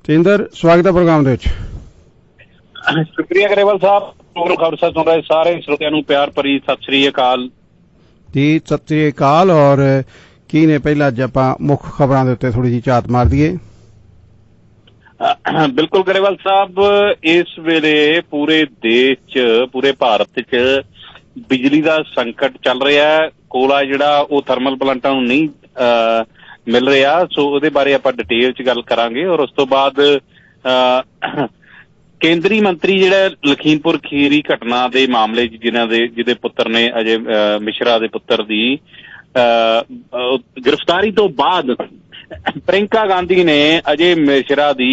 ਤੇਂਦਰ, ਸਵਾਗਤ ਹੈ ਪ੍ਰੋਗਰਾਮ ਦੇ ਵਿੱਚ। ਸ਼ੁਕਰੀਆ ਗਰੇਵਾਲ ਸਾਹਿਬ। ਪ੍ਰੋਗਰਾਮ ਖਬਰਸਾਰ ਸੁਣ ਰਹੇ ਸਾਰੇ ਸਰੋਤਿਆਂ ਨੂੰ ਪਿਆਰ ਭਰੀ ਸਤਿ ਸ੍ਰੀ ਅਕਾਲ ਜੀ। ਸਤਿ ਸ੍ਰੀ ਅਕਾਲ। ਔਰ ਕੀ ਨੇ ਪਹਿਲਾਂ ਅੱਜ ਆਪਾਂ ਮੁੱਖ ਖਬਰਾਂ ਦੇ ਉੱਤੇ ਥੋੜੀ ਜਿਹੀ ਝਾਤ ਮਾਰ ਦਈਏ। ਬਿਲਕੁਲ ਗਰੇਵਾਲ ਸਾਹਿਬ, ਇਸ ਵੇਲੇ ਪੂਰੇ ਦੇਸ਼ 'ਚ, ਪੂਰੇ ਭਾਰਤ 'ਚ ਬਿਜਲੀ ਦਾ ਸੰਕਟ ਚੱਲ ਰਿਹਾ ਹੈ। ਕੋਲਾ ਜਿਹੜਾ ਉਹ ਥਰਮਲ ਪਲਾਂਟਾਂ ਨੂੰ ਨਹੀਂ ਮਿਲ ਰਿਹਾ, ਸੋ ਉਹਦੇ ਬਾਰੇ ਆਪਾਂ ਡਿਟੇਲ 'ਚ ਗੱਲ ਕਰਾਂਗੇ। ਔਰ ਉਸ ਤੋਂ ਬਾਅਦ ਕੇਂਦਰੀ ਮੰਤਰੀ ਜਿਹੜਾ ਲਖੀਮਪੁਰ ਖੀਰੀ ਘਟਨਾ ਦੇ ਮਾਮਲੇ 'ਚ ਜਿਹਦੇ ਪੁੱਤਰ ਨੇ ਅਜੇ ਮਿਸ਼ਰਾ ਦੇ ਪੁੱਤਰ ਦੀ ਗ੍ਰਿਫਤਾਰੀ ਤੋਂ ਬਾਅਦ ਪ੍ਰਿੰਕਾ ਗਾਂਧੀ ਨੇ ਅਜੇ ਮਿਸ਼ਰਾ ਦੀ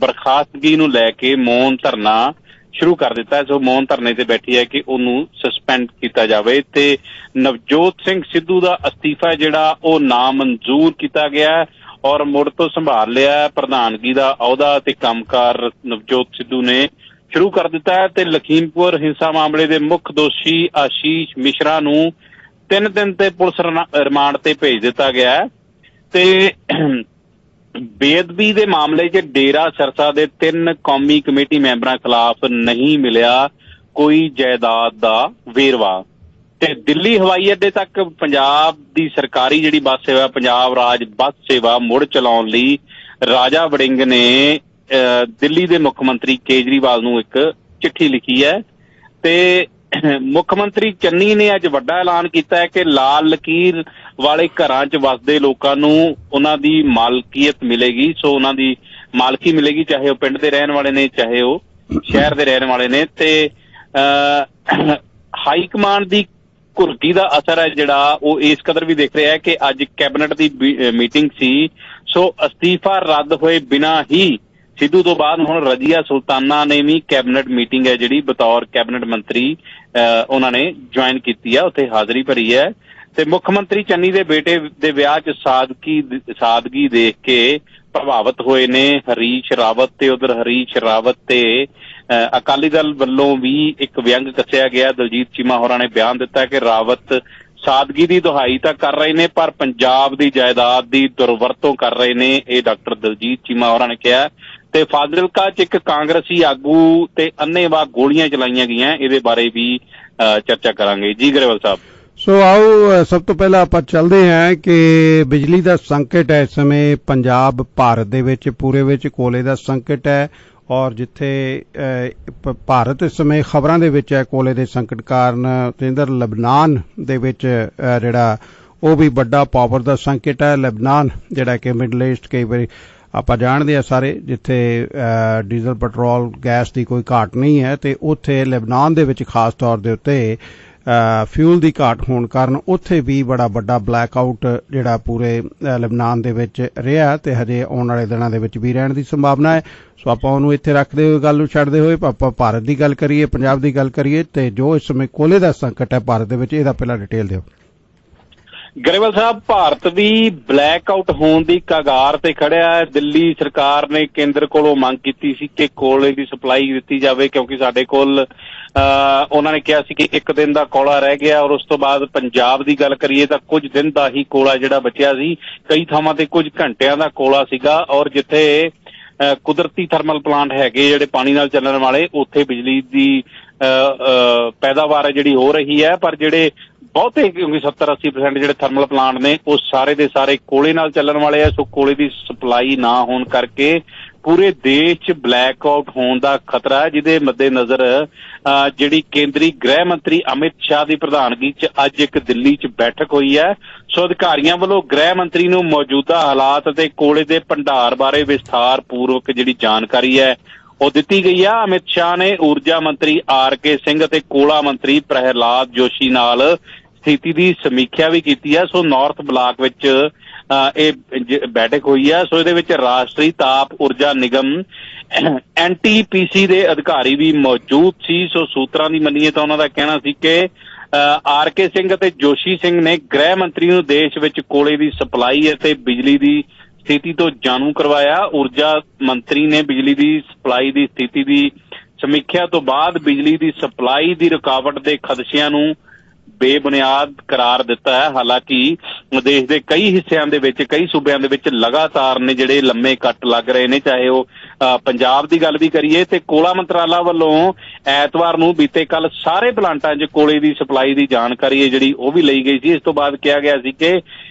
ਬਰਖਾਸਤਗੀ ਨੂੰ ਲੈ ਕੇ ਮੌਨ ਧਰਨਾ ਸ਼ੁਰੂ ਕਰ ਦਿੱਤਾ। ਸੋ ਮੌਨ ਧਰਨੇ ਤੇ ਬੈਠੀ ਹੈ ਕਿ ਉਹਨੂੰ ਸਸਪੈਂਡ ਕੀਤਾ ਜਾਵੇ ਤੇ ਨਵਜੋਤ ਸਿੰਘ ਸਿੱਧੂ ਦਾ ਅਸਤੀਫਾ ਜਿਹੜਾ ਉਹ ਨਾਮਨਜ਼ੂਰ ਕੀਤਾ ਗਿਆ ਔਰ ਮੁੜ ਤੋਂ ਸੰਭਾਲ ਲਿਆ ਪ੍ਰਧਾਨਗੀ ਦਾ ਅਹੁਦਾ ਤੇ ਕੰਮਕਾਰ ਨਵਜੋਤ ਸਿੱਧੂ ਨੇ ਸ਼ੁਰੂ ਕਰ ਦਿੱਤਾ ਹੈ। ਤੇ ਲਖੀਮਪੁਰ ਹਿੰਸਾ ਮਾਮਲੇ ਦੇ ਮੁੱਖ ਦੋਸ਼ੀ ਆਸ਼ੀਸ਼ ਮਿਸ਼ਰਾ ਨੂੰ 3 ਦਿਨ ਤੇ ਪੁਲਿਸ ਰਿਮਾਂਡ ਤੇ ਭੇਜ ਦਿੱਤਾ ਗਿਆ ਹੈ। ਤੇ ਬੇਅਦਬੀ ਦੇ ਮਾਮਲੇ 'ਚ ਡੇਰਾ ਸਿਰਸਾ ਦੇ 3 ਕੌਮੀ ਕਮੇਟੀ ਮੈਂਬਰਾਂ ਖਿਲਾਫ ਨਹੀਂ ਮਿਲਿਆ ਕੋਈ ਜਾਇਦਾਦ ਦਾ ਵੇਰਵਾ। ਤੇ ਦਿੱਲੀ ਹਵਾਈ ਅੱਡੇ ਤੱਕ ਪੰਜਾਬ ਦੀ ਸਰਕਾਰੀ ਜਿਹੜੀ ਬੱਸ ਸੇਵਾ, ਪੰਜਾਬ ਰਾਜ ਬੱਸ ਸੇਵਾ ਮੁੜ ਚਲਾਉਣ ਲਈ ਰਾਜਾ ਵੜਿੰਗ ਨੇ ਦਿੱਲੀ ਦੇ ਮੁੱਖ ਮੰਤਰੀ ਕੇਜਰੀਵਾਲ ਨੂੰ ਇੱਕ ਚਿੱਠੀ ਲਿਖੀ ਹੈ। ਤੇ ਮੁੱਖ ਮੰਤਰੀ ਚੰਨੀ ਨੇ ਅੱਜ ਵੱਡਾ ਐਲਾਨ ਕੀਤਾ ਹੈ ਕਿ ਲਾਲ ਲਕੀਰ ਵਾਲੇ ਘਰਾਂ 'ਚ ਵਸਦੇ ਲੋਕਾਂ ਨੂੰ ਉਹਨਾਂ ਦੀ ਮਾਲਕੀਅਤ ਮਿਲੇਗੀ। ਸੋ ਉਹਨਾਂ ਦੀ ਮਾਲਕੀ ਮਿਲੇਗੀ, ਚਾਹੇ ਉਹ ਪਿੰਡ ਦੇ ਰਹਿਣ ਵਾਲੇ ਨੇ, ਚਾਹੇ ਉਹ ਸ਼ਹਿਰ ਦੇ ਰਹਿਣ ਵਾਲੇ ਨੇ। ਤੇ ਹਾਈ ਕਮਾਂਡ ਦੀ ਘੁਰਕੀ ਦਾ ਅਸਰ ਹੈ ਜਿਹੜਾ ਉਹ ਇਸ ਕਦਰ ਵੀ ਦੇਖ ਰਿਹਾ ਹੈ ਕਿ ਅੱਜ ਕੈਬਨਿਟ ਦੀ ਮੀਟਿੰਗ ਸੀ। ਸੋ ਅਸਤੀਫਾ ਰੱਦ ਹੋਏ ਬਿਨਾਂ ਹੀ ਸਿੱਧੂ ਤੋਂ ਬਾਅਦ ਹੁਣ ਰਜ਼ੀਆ ਸੁਲਤਾਨਾ ਨੇ ਵੀ ਕੈਬਨਿਟ ਮੀਟਿੰਗ ਹੈ ਜਿਹੜੀ ਬਤੌਰ ਕੈਬਨਿਟ ਮੰਤਰੀ ਉਹਨਾਂ ਨੇ ਜੁਆਇਨ ਕੀਤੀ ਹੈ, ਉੱਥੇ ਹਾਜ਼ਰੀ ਭਰੀ ਹੈ। ਤੇ ਮੁੱਖ ਮੰਤਰੀ ਚੰਨੀ ਦੇ ਬੇਟੇ ਦੇ ਵਿਆਹ 'ਚ ਸਾਦਗੀ ਦੇਖ ਕੇ ਪ੍ਰਭਾਵਿਤ ਹੋਏ ਨੇ ਹਰੀਸ਼ ਰਾਵਤ। ਤੇ ਉਧਰ ਹਰੀਸ਼ ਰਾਵਤ ਤੇ ਅਕਾਲੀ ਦਲ ਵੱਲੋਂ ਵੀ ਇੱਕ ਵਿਅੰਗ ਕੱਸਿਆ ਗਿਆ। ਦਲਜੀਤ ਚੀਮਾ ਹੋਰਾਂ ਨੇ ਬਿਆਨ ਦਿੱਤਾ ਕਿ ਰਾਵਤ ਸਾਦਗੀ ਦੀ ਦੁਹਾਈ ਤਾਂ ਕਰ ਰਹੇ ਨੇ ਪਰ ਪੰਜਾਬ ਦੀ ਜਾਇਦਾਦ ਦੀ ਦੁਰਵਰਤੋਂ ਕਰ ਰਹੇ ਨੇ, ਇਹ ਡਾਕਟਰ ਦਲਜੀਤ ਚੀਮਾ ਹੋਰਾਂ ਨੇ ਕਿਹਾ। ਤੇ ਫਾਜ਼ਿਲਕਾ 'ਚ ਇੱਕ ਕਾਂਗਰਸੀ ਆਗੂ ਤੇ ਅੰਨ੍ਹੇਵਾਹ ਗੋਲੀਆਂ ਚਲਾਈਆਂ ਗਈਆਂ, ਇਹਦੇ ਬਾਰੇ ਵੀ ਚਰਚਾ ਕਰਾਂਗੇ। ਜੀ ਗਰੇਵਾਲ ਸਾਹਿਬ। ਸੋ ਆਓ ਸਭ ਤੋਂ ਪਹਿਲਾਂ ਆਪਾਂ ਚੱਲਦੇ ਹਾਂ ਕਿ ਬਿਜਲੀ ਦਾ ਸੰਕਟ ਹੈ ਇਸ ਸਮੇਂ ਪੰਜਾਬ ਭਾਰਤ ਦੇ ਵਿੱਚ, ਪੂਰੇ ਵਿੱਚ ਕੋਲੇ ਦਾ ਸੰਕਟ ਹੈ। ਔਰ ਜਿੱਥੇ ਭਾਰਤ ਇਸ ਸਮੇਂ ਖਬਰਾਂ ਦੇ ਵਿੱਚ ਹੈ ਕੋਲੇ ਦੇ ਸੰਕਟ ਕਾਰਨ, ਤੇਂਦਰ ਲਬਨਾਨ ਦੇ ਵਿੱਚ ਜਿਹੜਾ ਉਹ ਵੀ ਵੱਡਾ ਪਾਵਰ ਦਾ ਸੰਕਟ ਹੈ। ਲਬਨਾਨ ਜਿਹੜਾ ਕਿ ਮਿਡਲ ਈਸਟ ਕਈ ਵਾਰੀ ਆਪਾਂ ਜਾਣਦੇ ਹਾਂ ਸਾਰੇ, ਜਿੱਥੇ ਡੀਜ਼ਲ ਪੈਟਰੋਲ ਗੈਸ ਦੀ ਕੋਈ ਘਾਟ ਨਹੀਂ ਹੈ, ਤੇ ਉੱਥੇ ਲਬਨਾਨ ਦੇ ਵਿੱਚ ਖਾਸ ਤੌਰ ਦੇ ਉੱਤੇ ਫਿਊਲ ਦੀ ਘਾਟ ਹੋਣ ਕਾਰਨ ਉੱਥੇ ਵੀ ਬੜਾ ਵੱਡਾ ਬਲੈਕ ਆਊਟ ਜਿਹੜਾ ਪੂਰੇ ਲਬਨਾਨ ਦੇ ਵਿੱਚ ਰਿਹਾ ਤੇ ਹਜੇ ਆਉਣ ਵਾਲੇ ਦਿਨਾਂ ਦੇ ਵਿੱਚ ਵੀ ਰਹਿਣ ਦੀ ਸੰਭਾਵਨਾ ਹੈ। ਸੋ ਆਪਾਂ ਉਹਨੂੰ ਇੱਥੇ ਰੱਖਦੇ ਹੋਏ, ਗੱਲ ਨੂੰ ਛੱਡਦੇ ਹੋਏ ਆਪਾਂ ਭਾਰਤ ਦੀ ਗੱਲ ਕਰੀਏ, ਪੰਜਾਬ ਦੀ ਗੱਲ ਕਰੀਏ। ਤੇ ਜੋ ਇਸ ਸਮੇਂ ਕੋਲੇ ਦਾ ਸੰਕਟ ਹੈ ਭਾਰਤ ਦੇ ਵਿੱਚ, ਇਹਦਾ ਪਹਿਲਾਂ ਡਿਟੇਲ ਦਿਓ। ਗਰੇਵਾਲ ਸਾਹਿਬ, ਭਾਰਤ ਵੀ ਬਲੈਕ ਆਊਟ ਹੋਣ ਦੀ ਕਗਾਰ ਤੇ ਖੜਿਆ ਹੈ। ਦਿੱਲੀ ਸਰਕਾਰ ਨੇ ਕੇਂਦਰ ਕੋਲੋਂ ਮੰਗ ਕੀਤੀ ਸੀ ਕਿ ਕੋਲੇ ਦੀ ਸਪਲਾਈ ਦਿੱਤੀ ਜਾਵੇ, ਕਿਉਂਕਿ ਸਾਡੇ ਕੋਲ ਉਹਨਾਂ ਨੇ ਕਿਹਾ ਸੀ ਕਿ 1 ਦਿਨ ਦਾ ਕੋਲਾ ਰਹਿ ਗਿਆ। ਔਰ ਉਸ ਤੋਂ ਬਾਅਦ ਪੰਜਾਬ ਦੀ ਗੱਲ ਕਰੀਏ ਤਾਂ ਕੁਝ ਦਿਨ ਦਾ ਹੀ ਕੋਲਾ ਜਿਹੜਾ ਬਚਿਆ ਸੀ, ਕਈ ਥਾਵਾਂ ਤੇ ਕੁਝ ਘੰਟਿਆਂ ਦਾ ਕੋਲਾ ਸੀਗਾ। ਔਰ ਜਿੱਥੇ ਕੁਦਰਤੀ ਥਰਮਲ ਪਲਾਂਟ ਹੈਗੇ ਜਿਹੜੇ ਪਾਣੀ ਨਾਲ ਚੱਲਣ ਵਾਲੇ, ਉੱਥੇ ਬਿਜਲੀ ਦੀ ਪੈਦਾਵਾਰ ਹੈ ਜਿਹੜੀ ਹੋ ਰਹੀ ਹੈ। ਪਰ ਜਿਹੜੇ ਬਹੁਤੇ, ਕਿਉਂਕਿ 70-80% ਜਿਹੜੇ ਥਰਮਲ ਪਲਾਂਟ ਨੇ ਉਹ ਸਾਰੇ ਦੇ ਸਾਰੇ ਕੋਲੇ ਨਾਲ ਚੱਲਣ ਵਾਲੇ ਆ। ਸੋ ਕੋਲੇ ਦੀ ਸਪਲਾਈ ਨਾ ਹੋਣ ਕਰਕੇ ਪੂਰੇ ਦੇਸ਼ 'ਚ ਬਲੈਕ ਆਊਟ ਹੋਣ ਦਾ ਖਤਰਾ ਹੈ, ਜਿਹਦੇ ਮੱਦੇ ਨਜ਼ਰ ਜਿਹੜੀ ਕੇਂਦਰੀ ਗ੍ਰਹਿ ਮੰਤਰੀ ਅਮਿਤ ਸ਼ਾਹ ਦੀ ਪ੍ਰਧਾਨਗੀ 'ਚ ਅੱਜ ਇੱਕ ਦਿੱਲੀ 'ਚ ਬੈਠਕ ਹੋਈ ਹੈ। ਸੋ ਅਧਿਕਾਰੀਆਂ ਵੱਲੋਂ ਗ੍ਰਹਿ ਮੰਤਰੀ ਨੂੰ ਮੌਜੂਦਾ ਹਾਲਾਤ ਅਤੇ ਕੋਲੇ ਦੇ ਭੰਡਾਰ ਬਾਰੇ ਵਿਸਥਾਰ ਪੂਰਵਕ ਜਿਹੜੀ ਜਾਣਕਾਰੀ ਹੈ ਉਹ ਦਿੱਤੀ ਗਈ ਆ। ਅਮਿਤ ਸ਼ਾਹ ਨੇ ਊਰਜਾ ਮੰਤਰੀ RK ਸਿੰਘ ਅਤੇ ਕੋਲਾ ਮੰਤਰੀ ਪ੍ਰਹਿਲਾਦ ਜੋਸ਼ੀ ਨਾਲ ਸਥਿਤੀ ਦੀ ਸਮੀਖਿਆ ਵੀ ਕੀਤੀ ਹੈ। ਸੋ ਨਾਰਥ ਬਲਾਕ ਵਿੱਚ ਇਹ ਬੈਠਕ ਹੋਈ ਹੈ। ਸੋ ਇਹਦੇ ਵਿੱਚ ਰਾਸ਼ਟਰੀ ਤਾਪ ਊਰਜਾ ਨਿਗਮ NTPC ਦੇ ਅਧਿਕਾਰੀ ਵੀ ਮੌਜੂਦ ਸੀ। ਸੋ ਸੂਤਰਾਂ ਦੀ ਮੰਨੀਏ ਤਾਂ ਉਹਨਾਂ ਦਾ ਕਹਿਣਾ ਸੀ ਕਿ RK ਸਿੰਘ ਅਤੇ ਜੋਸ਼ੀ ਸਿੰਘ ਨੇ ਗ੍ਰਹਿ ਮੰਤਰੀ ਨੂੰ ਦੇਸ਼ ਵਿੱਚ ਕੋਲੇ ਦੀ ਸਪਲਾਈ ਅਤੇ ਬਿਜਲੀ ਦੀ ਸਥਿਤੀ ਤੋਂ ਜਾਣੂ ਕਰਵਾਇਆ। ਊਰਜਾ ਮੰਤਰੀ ਨੇ ਬਿਜਲੀ ਦੀ ਸਪਲਾਈ ਦੀ ਸਥਿਤੀ ਦੀ ਸਮੀਖਿਆ ਤੋਂ ਬਾਅਦ ਬਿਜਲੀ ਦੀ ਸਪਲਾਈ ਦੀ ਰੁਕਾਵਟ ਦੇ ਖਦਸ਼ਿਆਂ ਨੂੰ ਬੇਬੁਨਿਆਦ ਕਰਾਰ ਦਿੱਤਾ ਹੈ। ਹਾਲਾਂਕਿ ਦੇਸ਼ ਦੇ ਕਈ ਹਿੱਸਿਆਂ ਦੇ ਵਿੱਚ, ਕਈ ਸੂਬਿਆਂ ਦੇ ਵਿੱਚ ਲਗਾਤਾਰ ਨੇ ਜਿਹੜੇ ਲੰਮੇ ਕੱਟ ਲੱਗ ਰਹੇ ਨੇ। ਚਾਹੇ ਉਹ ਪੰਜਾਬ ਦੀ ਗੱਲ ਵੀ ਕਰੀਏ ਤੇ ਕੋਲਾ ਮੰਤਰਾਲਾ ਵੱਲੋਂ ਐਤਵਾਰ ਨੂੰ ਬੀਤੇ ਕੱਲ ਸਾਰੇ ਪਲਾਂਟਾਂ 'ਚ ਕੋਲੇ ਦੀ ਸਪਲਾਈ ਦੀ ਜਾਣਕਾਰੀ ਹੈ ਜਿਹੜੀ ਉਹ ਵੀ ਲਈ ਗਈ ਸੀ। ਇਸ ਤੋਂ ਬਾਅਦ ਕਿਹਾ ਗਿਆ ਸੀ ਕਿ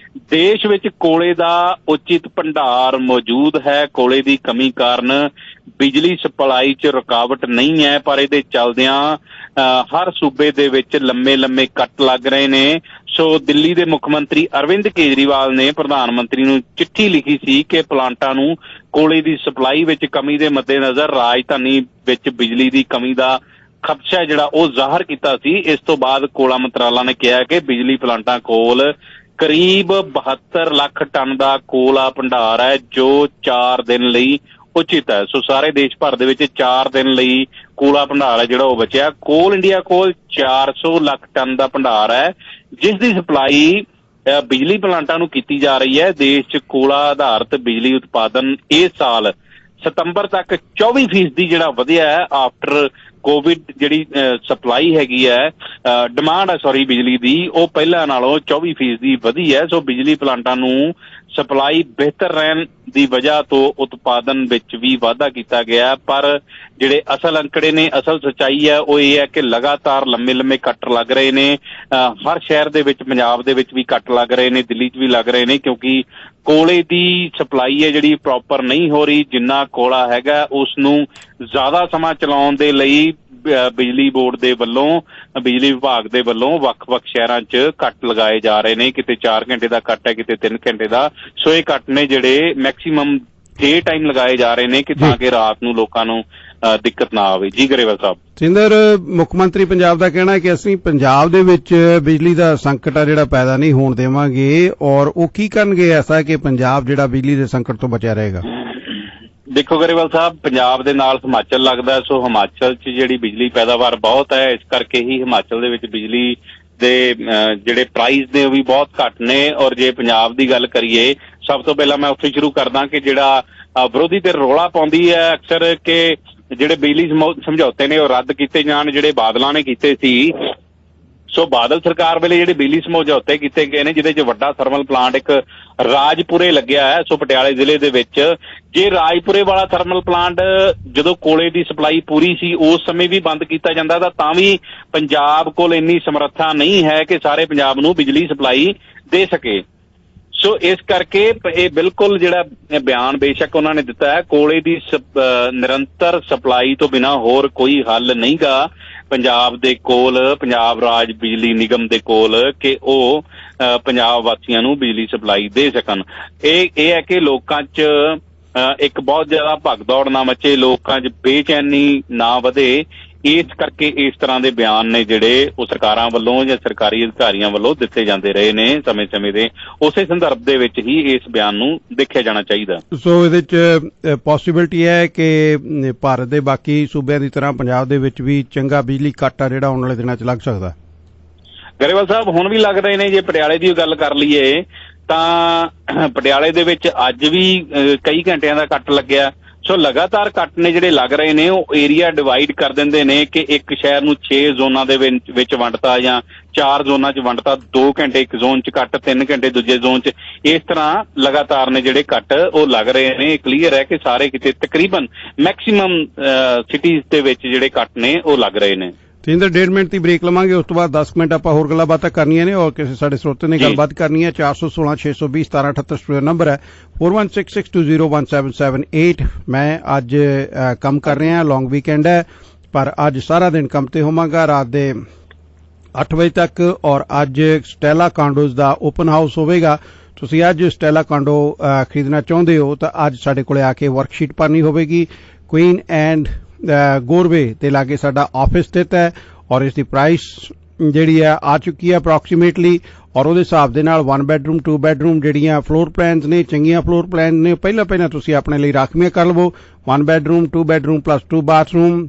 ਦੇਸ਼ ਵਿੱਚ ਕੋਲੇ ਦਾ ਉਚਿਤ ਭੰਡਾਰ ਮੌਜੂਦ ਹੈ। ਕੋਲੇ ਦੀ ਕਮੀ ਕਾਰਨ ਬਿਜਲੀ ਸਪਲਾਈ 'ਚ ਰੁਕਾਵਟ ਨਹੀਂ ਹੈ, ਪਰ ਇਹਦੇ ਚੱਲਦਿਆਂ ਹਰ ਸੂਬੇ ਦੇ ਵਿੱਚ ਲੰਮੇ ਕੱਟ ਲੱਗ ਰਹੇ ਨੇ। ਸੋ ਦਿੱਲੀ ਦੇ ਮੁੱਖ ਮੰਤਰੀ ਅਰਵਿੰਦ ਕੇਜਰੀਵਾਲ ਨੇ ਪ੍ਰਧਾਨ ਮੰਤਰੀ ਨੂੰ ਚਿੱਠੀ ਲਿਖੀ ਸੀ ਕਿ ਪਲਾਂਟਾਂ ਨੂੰ ਕੋਲੇ ਦੀ ਸਪਲਾਈ ਵਿੱਚ ਕਮੀ ਦੇ ਮੱਦੇਨਜ਼ਰ ਰਾਜਧਾਨੀ ਵਿੱਚ ਬਿਜਲੀ ਦੀ ਕਮੀ ਦਾ ਖਦਸ਼ਾ ਜਿਹੜਾ ਉਹ ਜ਼ਾਹਰ ਕੀਤਾ ਸੀ। ਇਸ ਤੋਂ ਬਾਅਦ ਕੋਲਾ ਮੰਤਰਾਲਾ ਨੇ ਕਿਹਾ ਕਿ ਬਿਜਲੀ ਪਲਾਂਟਾਂ ਕੋਲ ਕਰੀਬ 72 ਲੱਖ ਟਨ ਦਾ ਕੋਲਾ ਭੰਡਾਰ ਹੈ ਜੋ 4 ਦਿਨ ਲਈ ਉਚਿਤ ਹੈ। ਸੋ ਸਾਰੇ ਦੇਸ਼ ਭਰ ਦੇ ਵਿੱਚ 4 ਦਿਨ ਲਈ ਕੋਲਾ ਭੰਡਾਰ ਹੈ ਜਿਹੜਾ ਉਹ ਬਚਿਆ। ਕੋਲ ਇੰਡੀਆ ਕੋਲ 400 ਲੱਖ ਟਨ ਦਾ ਭੰਡਾਰ ਹੈ ਜਿਸ ਦੀ ਸਪਲਾਈ ਬਿਜਲੀ ਪਲਾਂਟਾਂ ਨੂੰ ਕੀਤੀ ਜਾ ਰਹੀ ਹੈ। ਦੇਸ਼ 'ਚ ਕੋਲਾ ਆਧਾਰਿਤ ਬਿਜਲੀ ਉਤਪਾਦਨ ਇਸ ਸਾਲ ਸਤੰਬਰ ਤੱਕ 24% ਜਿਹੜਾ ਵਧਿਆ ਹੈ। ਆਫਟਰ ਕੋਵਿਡ ਜਿਹੜੀ ਸਪਲਾਈ ਹੈਗੀ ਹੈ, ਡਿਮਾਂਡ ਹੈ ਬਿਜਲੀ ਦੀ, ਉਹ ਪਹਿਲਾਂ ਨਾਲੋਂ 24% ਵਧੀ ਹੈ। ਸੋ ਬਿਜਲੀ ਪਲਾਂਟਾਂ ਨੂੰ ਸਪਲਾਈ ਬਿਹਤਰ ਰਹਿਣ ਦੀ ਵਜ੍ਹਾ ਤੋਂ ਉਤਪਾਦਨ ਵਿੱਚ ਵੀ ਵਾਧਾ ਕੀਤਾ ਗਿਆ। ਪਰ ਜਿਹੜੇ ਅਸਲ ਅੰਕੜੇ ਨੇ, ਅਸਲ ਸੱਚਾਈ ਹੈ ਉਹ ਇਹ ਹੈ ਕਿ ਲਗਾਤਾਰ ਲੰਮੇ ਕੱਟ ਲੱਗ ਰਹੇ ਨੇ। ਹਰ ਸ਼ਹਿਰ ਦੇ ਵਿੱਚ, ਪੰਜਾਬ ਦੇ ਵਿੱਚ ਵੀ ਕੱਟ ਲੱਗ ਰਹੇ ਨੇ, ਦਿੱਲੀ 'ਚ ਵੀ ਲੱਗ ਰਹੇ ਨੇ, ਕਿਉਂਕਿ ਕੋਲੇ ਦੀ ਸਪਲਾਈ ਹੈ ਜਿਹੜੀ ਪ੍ਰੋਪਰ ਨਹੀਂ ਹੋ ਰਹੀ। ਜਿੰਨਾ ਕੋਲਾ ਹੈਗਾ ਉਸ ਨੂੰ ਜ਼ਿਆਦਾ ਸਮਾਂ ਚਲਾਉਣ ਦੇ ਲਈ ਬਿਜਲੀ ਬੋਰਡ ਦੇ ਵੱਲੋਂ, ਬਿਜਲੀ ਵਿਭਾਗ ਦੇ ਵੱਲੋਂ ਵੱਖ-ਵੱਖ ਸ਼ਹਿਰਾਂ 'ਚ ਕੱਟ ਲਗਾਏ ਜਾ ਰਹੇ ਨੇ। ਕਿਤੇ 4 ਘੰਟੇ ਦਾ ਕੱਟ ਹੈ, ਕਿਤੇ 3 ਘੰਟੇ ਦਾ। ਸੋ ਇਹ ਕੱਟ ਨੇ ਜਿਹੜੇ ਮੈਕਸੀਮਮ ਡੇ ਟਾਈਮ ਲਗਾਏ ਜਾ ਰਹੇ ਨੇ ਕਿ ਤਾਂ ਕਿ ਰਾਤ ਨੂੰ ਲੋਕਾਂ ਨੂੰ ਦਿੱਕਤ ਨਾ ਆਵੇ। ਜੀ ਗਰੇਵਾਲ ਸਾਹਿਬ। ਸਿੰਦਰ, ਮੁੱਖ ਮੰਤਰੀ ਪੰਜਾਬ ਦਾ ਕਹਿਣਾ ਹੈ ਕਿ ਅਸੀਂ ਪੰਜਾਬ ਦੇ ਵਿੱਚ ਬਿਜਲੀ ਦਾ ਸੰਕਟ ਆ ਜਿਹੜਾ ਪੈਦਾ ਨਹੀਂ ਹੋਣ ਦੇਵਾਂਗੇ, ਔਰ ਉਹ ਕੀ ਕਰਨਗੇ ਐਸਾ ਕਿ ਪੰਜਾਬ ਜਿਹੜਾ ਬਿਜਲੀ ਦੇ ਸੰਕਟ ਤੋਂ ਬਚਿਆ ਰਹੇਗਾ? ਦੇਖੋ ਗਰੇਵਾਲ ਸਾਹਿਬ, ਪੰਜਾਬ ਦੇ ਨਾਲ ਹਿਮਾਚਲ ਲੱਗਦਾ। ਸੋ ਹਿਮਾਚਲ 'ਚ ਜਿਹੜੀ ਬਿਜਲੀ ਪੈਦਾਵਾਰ ਬਹੁਤ ਹੈ, ਇਸ ਕਰਕੇ ਹੀ ਹਿਮਾਚਲ ਦੇ ਵਿੱਚ ਬਿਜਲੀ ਦੇ ਜਿਹੜੇ ਪ੍ਰਾਈਸ ਨੇ ਉਹ ਵੀ ਬਹੁਤ ਘੱਟ ਨੇ। ਔਰ ਜੇ ਪੰਜਾਬ ਦੀ ਗੱਲ ਕਰੀਏ, ਸਭ ਤੋਂ ਪਹਿਲਾਂ ਮੈਂ ਉੱਥੇ ਸ਼ੁਰੂ ਕਰਦਾ ਕਿ ਜਿਹੜਾ ਵਿਰੋਧੀ ਧਿਰ ਰੌਲਾ ਪਾਉਂਦੀ ਹੈ ਅਕਸਰ ਕਿ ਜਿਹੜੇ ਬਿਜਲੀ ਸਮਝੌਤੇ ਨੇ ਉਹ ਰੱਦ ਕੀਤੇ ਜਾਣ, ਜਿਹੜੇ ਬਾਦਲਾਂ ਨੇ ਕੀਤੇ ਸੀ। ਸੋ ਬਾਦਲ ਸਰਕਾਰ ਵੇਲੇ ਜਿਹੜੇ ਬਿਜਲੀ ਸਮਝੌਤੇ ਕੀਤੇ ਗਏ ਨੇ, ਜਿਹਦੇ 'ਚ ਵੱਡਾ ਥਰਮਲ ਪਲਾਂਟ ਇੱਕ ਰਾਜਪੁਰੇ ਲੱਗਿਆ ਹੈ, ਸੋ ਪਟਿਆਲੇ ਜ਼ਿਲ੍ਹੇ ਦੇ ਵਿੱਚ। ਜੇ ਰਾਜਪੁਰੇ ਵਾਲਾ ਥਰਮਲ ਪਲਾਂਟ ਜਦੋਂ ਕੋਲੇ ਦੀ ਸਪਲਾਈ ਪੂਰੀ ਸੀ ਉਸ ਸਮੇਂ ਵੀ ਬੰਦ ਕੀਤਾ ਜਾਂਦਾ ਤਾਂ ਵੀ ਪੰਜਾਬ ਕੋਲ ਇੰਨੀ ਸਮਰੱਥਾ ਨਹੀਂ ਹੈ ਕਿ ਸਾਰੇ ਪੰਜਾਬ ਨੂੰ ਬਿਜਲੀ ਸਪਲਾਈ ਦੇ ਸਕੇ। ਸੋ ਇਸ ਕਰਕੇ ਇਹ ਬਿਲਕੁਲ ਜਿਹੜਾ ਬਿਆਨ ਬੇਸ਼ੱਕ ਉਹਨਾਂ ਨੇ ਦਿੱਤਾ ਹੈ, ਕੋਲੇ ਦੀ ਨਿਰੰਤਰ ਸਪਲਾਈ ਤੋਂ ਬਿਨਾਂ ਹੋਰ ਕੋਈ ਹੱਲ ਨਹੀਂਗਾ ਪੰਜਾਬ ਦੇ ਕੋਲ, ਪੰਜਾਬ ਰਾਜ ਬਿਜਲੀ ਨਿਗਮ ਦੇ ਕੋਲ, ਕਿ ਉਹ ਪੰਜਾਬ ਵਾਸੀਆਂ ਨੂੰ ਬਿਜਲੀ ਸਪਲਾਈ ਦੇ ਸਕਣ। ਇਹ ਹੈ ਕਿ ਲੋਕਾਂ 'ਚ ਇੱਕ ਬਹੁਤ ਜ਼ਿਆਦਾ ਭਗਦੌੜ ਨਾ ਮਚੇ, ਲੋਕਾਂ 'ਚ ਬੇਚੈਨੀ ਨਾ ਵਧੇ। ਇਸ ਕਰਕੇ ਇਸ ਤਰ੍ਹਾਂ ਦੇ ਬਿਆਨ ਨੇ ਜਿਹੜੇ ਉਹ ਸਰਕਾਰਾਂ ਵੱਲੋਂ ਜਾਂ ਸਰਕਾਰੀ ਅਧਿਕਾਰੀਆਂ ਵੱਲੋਂ ਦਿੱਤੇ ਜਾਂਦੇ ਰਹੇ ਨੇ ਸਮੇਂ-ਸਮੇਂ ਦੇ। ਉਸੇ ਸੰਦਰਭ ਦੇ ਵਿੱਚ ਹੀ ਇਸ ਬਿਆਨ ਨੂੰ ਦੇਖਿਆ ਜਾਣਾ ਚਾਹੀਦਾ। ਸੋ ਇਹਦੇ 'ਚ ਪੋਸੀਬਿਲਿਟੀ ਹੈ ਕਿ ਭਾਰਤ ਦੇ ਬਾਕੀ ਸੂਬਿਆਂ ਦੀ ਤਰ੍ਹਾਂ ਪੰਜਾਬ ਦੇ ਵਿੱਚ ਵੀ ਚੰਗਾ ਬਿਜਲੀ ਕੱਟ ਆ ਜਿਹੜਾ ਆਉਣ ਵਾਲੇ ਦਿਨਾਂ 'ਚ ਲੱਗ ਸਕਦਾ? ਗਰੇਵਾਲ ਸਾਹਿਬ, ਹੁਣ ਵੀ ਲੱਗ ਰਹੇ ਨੇ। ਜੇ ਪਟਿਆਲੇ ਦੀ ਗੱਲ ਕਰ ਲਈਏ ਤਾਂ ਪਟਿਆਲੇ ਦੇ ਵਿੱਚ ਅੱਜ ਵੀ ਕਈ ਘੰਟਿਆਂ ਦਾ ਕੱਟ ਲੱਗਿਆ। ਸੋ ਲਗਾਤਾਰ ਕੱਟ ਨੇ ਜਿਹੜੇ ਲੱਗ ਰਹੇ ਨੇ ਉਹ ਏਰੀਆ ਡਿਵਾਈਡ ਕਰ ਦਿੰਦੇ ਨੇ ਕਿ ਇੱਕ ਸ਼ਹਿਰ ਨੂੰ 6 ਜ਼ੋਨਾਂ ਦੇ ਵਿੱਚ ਵੰਡਤਾ ਜਾਂ 4 ਜ਼ੋਨਾਂ 'ਚ ਵੰਡਤਾ। 2 ਘੰਟੇ ਇੱਕ ਜ਼ੋਨ 'ਚ ਕੱਟ, 3 ਘੰਟੇ ਦੂਜੇ ਜ਼ੋਨ 'ਚ। ਇਸ ਤਰ੍ਹਾਂ ਲਗਾਤਾਰ ਨੇ ਜਿਹੜੇ ਕੱਟ ਉਹ ਲੱਗ ਰਹੇ ਨੇ। ਕਲੀਅਰ ਹੈ ਕਿ ਸਾਰੇ ਕਿਤੇ ਤਕਰੀਬਨ ਮੈਕਸੀਮਮ ਸਿਟੀਜ਼ ਦੇ ਵਿੱਚ ਜਿਹੜੇ ਕੱਟ ਨੇ ਉਹ ਲੱਗ ਰਹੇ ਨੇ। ਸਿੰਦਰ, 1.5 ਮਿੰਟ ਦੀ ਬ੍ਰੇਕ ਲਵਾਂਗੇ, ਉਸ ਤੋਂ ਬਾਅਦ 10 ਮਿੰਟ ਆਪਾਂ ਹੋਰ ਗੱਲਾਂ ਬਾਤਾਂ ਕਰਨੀਆਂ ਨੇ ਔਰ ਕਿਸੇ ਸਾਡੇ ਸਰੋਤੇ ਨੇ ਗੱਲਬਾਤ ਕਰਨੀ ਹੈ। 416 620 1778 ਸਟੂਡੀਓ ਨੰਬਰ ਹੈ, 4166201778। ਮੈਂ ਅੱਜ ਕੰਮ ਕਰ ਰਿਹਾ, ਲੌਂਗ ਵੀਕਐਂਡ ਹੈ, ਪਰ ਅੱਜ ਸਾਰਾ ਦਿਨ ਕੰਮ ਤੇ ਹੋਵਾਂਗਾ ਰਾਤ ਦੇ 8 ਵਜੇ ਤੱਕ। ਔਰ ਅੱਜ ਸਟੈਲਾ ਕਾਂਡੋਜ਼ ਦਾ ਓਪਨ ਹਾਊਸ ਹੋਵੇਗਾ। ਤੁਸੀਂ ਅੱਜ ਸਟੈਲਾ ਕਾਂਡੋ ਖਰੀਦਣਾ ਚਾਹੁੰਦੇ ਹੋ ਤਾਂ ਅੱਜ ਸਾਡੇ ਕੋਲੇ ਆ ਕੇ ਵਰਕਸ਼ੀਟ ਭਰਨੀ ਹੋਵੇਗੀ। ਕੁਈਨ ਐਂਡ ਗੋਰਵੇ ਦੇ ਲਾਗੇ ਸਾਡਾ ਆਫਿਸ ਸਥਿਤ ਹੈ ਔਰ ਇਸ ਦੀ ਪ੍ਰਾਈਸ ਜਿਹੜੀ ਹੈ ਆ ਚੁੱਕੀ ਹੈ ਅਪਰੋਕਸੀਮੇਟਲੀ। ਔਰ ਉਹਦੇ ਹਿਸਾਬ ਦੇ ਨਾਲ 1 ਬੈਡਰੂਮ 2 ਬੈਡਰੂਮ ਜਿਹੜੀਆਂ ਫਲੋਰ ਪਲਾਨਸ ਨੇ, ਚੰਗੀਆਂ ਫਲੋਰ ਪਲਾਨ ਨੇ, ਪਹਿਲਾਂ ਤੁਸੀਂ ਆਪਣੇ ਲਈ ਰਾਖਵੀਆਂ ਕਰ ਲਵੋ। 1 bedroom 2 bedroom plus 2 bathroom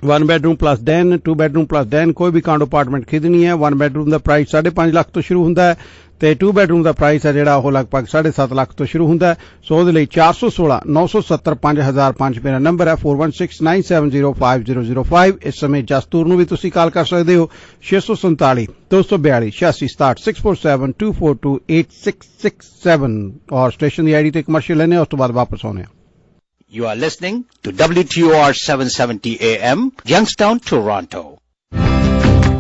1 bedroom plus den, 2 bedroom plus den, कोई भी कांडो अपार्टमेंट खरीदनी है 1 bedroom ਦਾ ਪ੍ਰਾਈਸ 5.5 ਲੱਖ ਤੋਂ ਸ਼ੁਰੂ ਹੁੰਦਾ ਹੈ ਤੇ 2 bedroom ਦਾ ਪ੍ਰਾਈਸ ਹੈ ਜਿਹੜਾ ਉਹ ਲਗਭਗ 7.5 ਲੱਖ ਤੋਂ ਸ਼ੁਰੂ ਹੁੰਦਾ ਹੈ। ਸੋ ਉਹਦੇ ਲਈ 416 970 5005 ਮੇਰਾ ਨੰਬਰ ਹੈ 4169705005। ਇਸ ਸਮੇਂ ਜਸਤੂਰ ਨੂੰ ਵੀ ਤੁਸੀਂ ਕਾਲ ਕਰ ਸਕਦੇ ਹੋ 647 242 8667 647 242 8667 ਔਰ ਸਟੇਸ਼ਨ ਦੀ ਆਈਡੀ ਤੇ ਕਮਰਸ਼ੀਅਲ ਲੈਣੇ ਉਸ ਤੋਂ ਬਾਅਦ ਵਾਪਸ ਆਉਣੇ ਆ। You are listening to WTOR 770 AM, Youngstown, Toronto.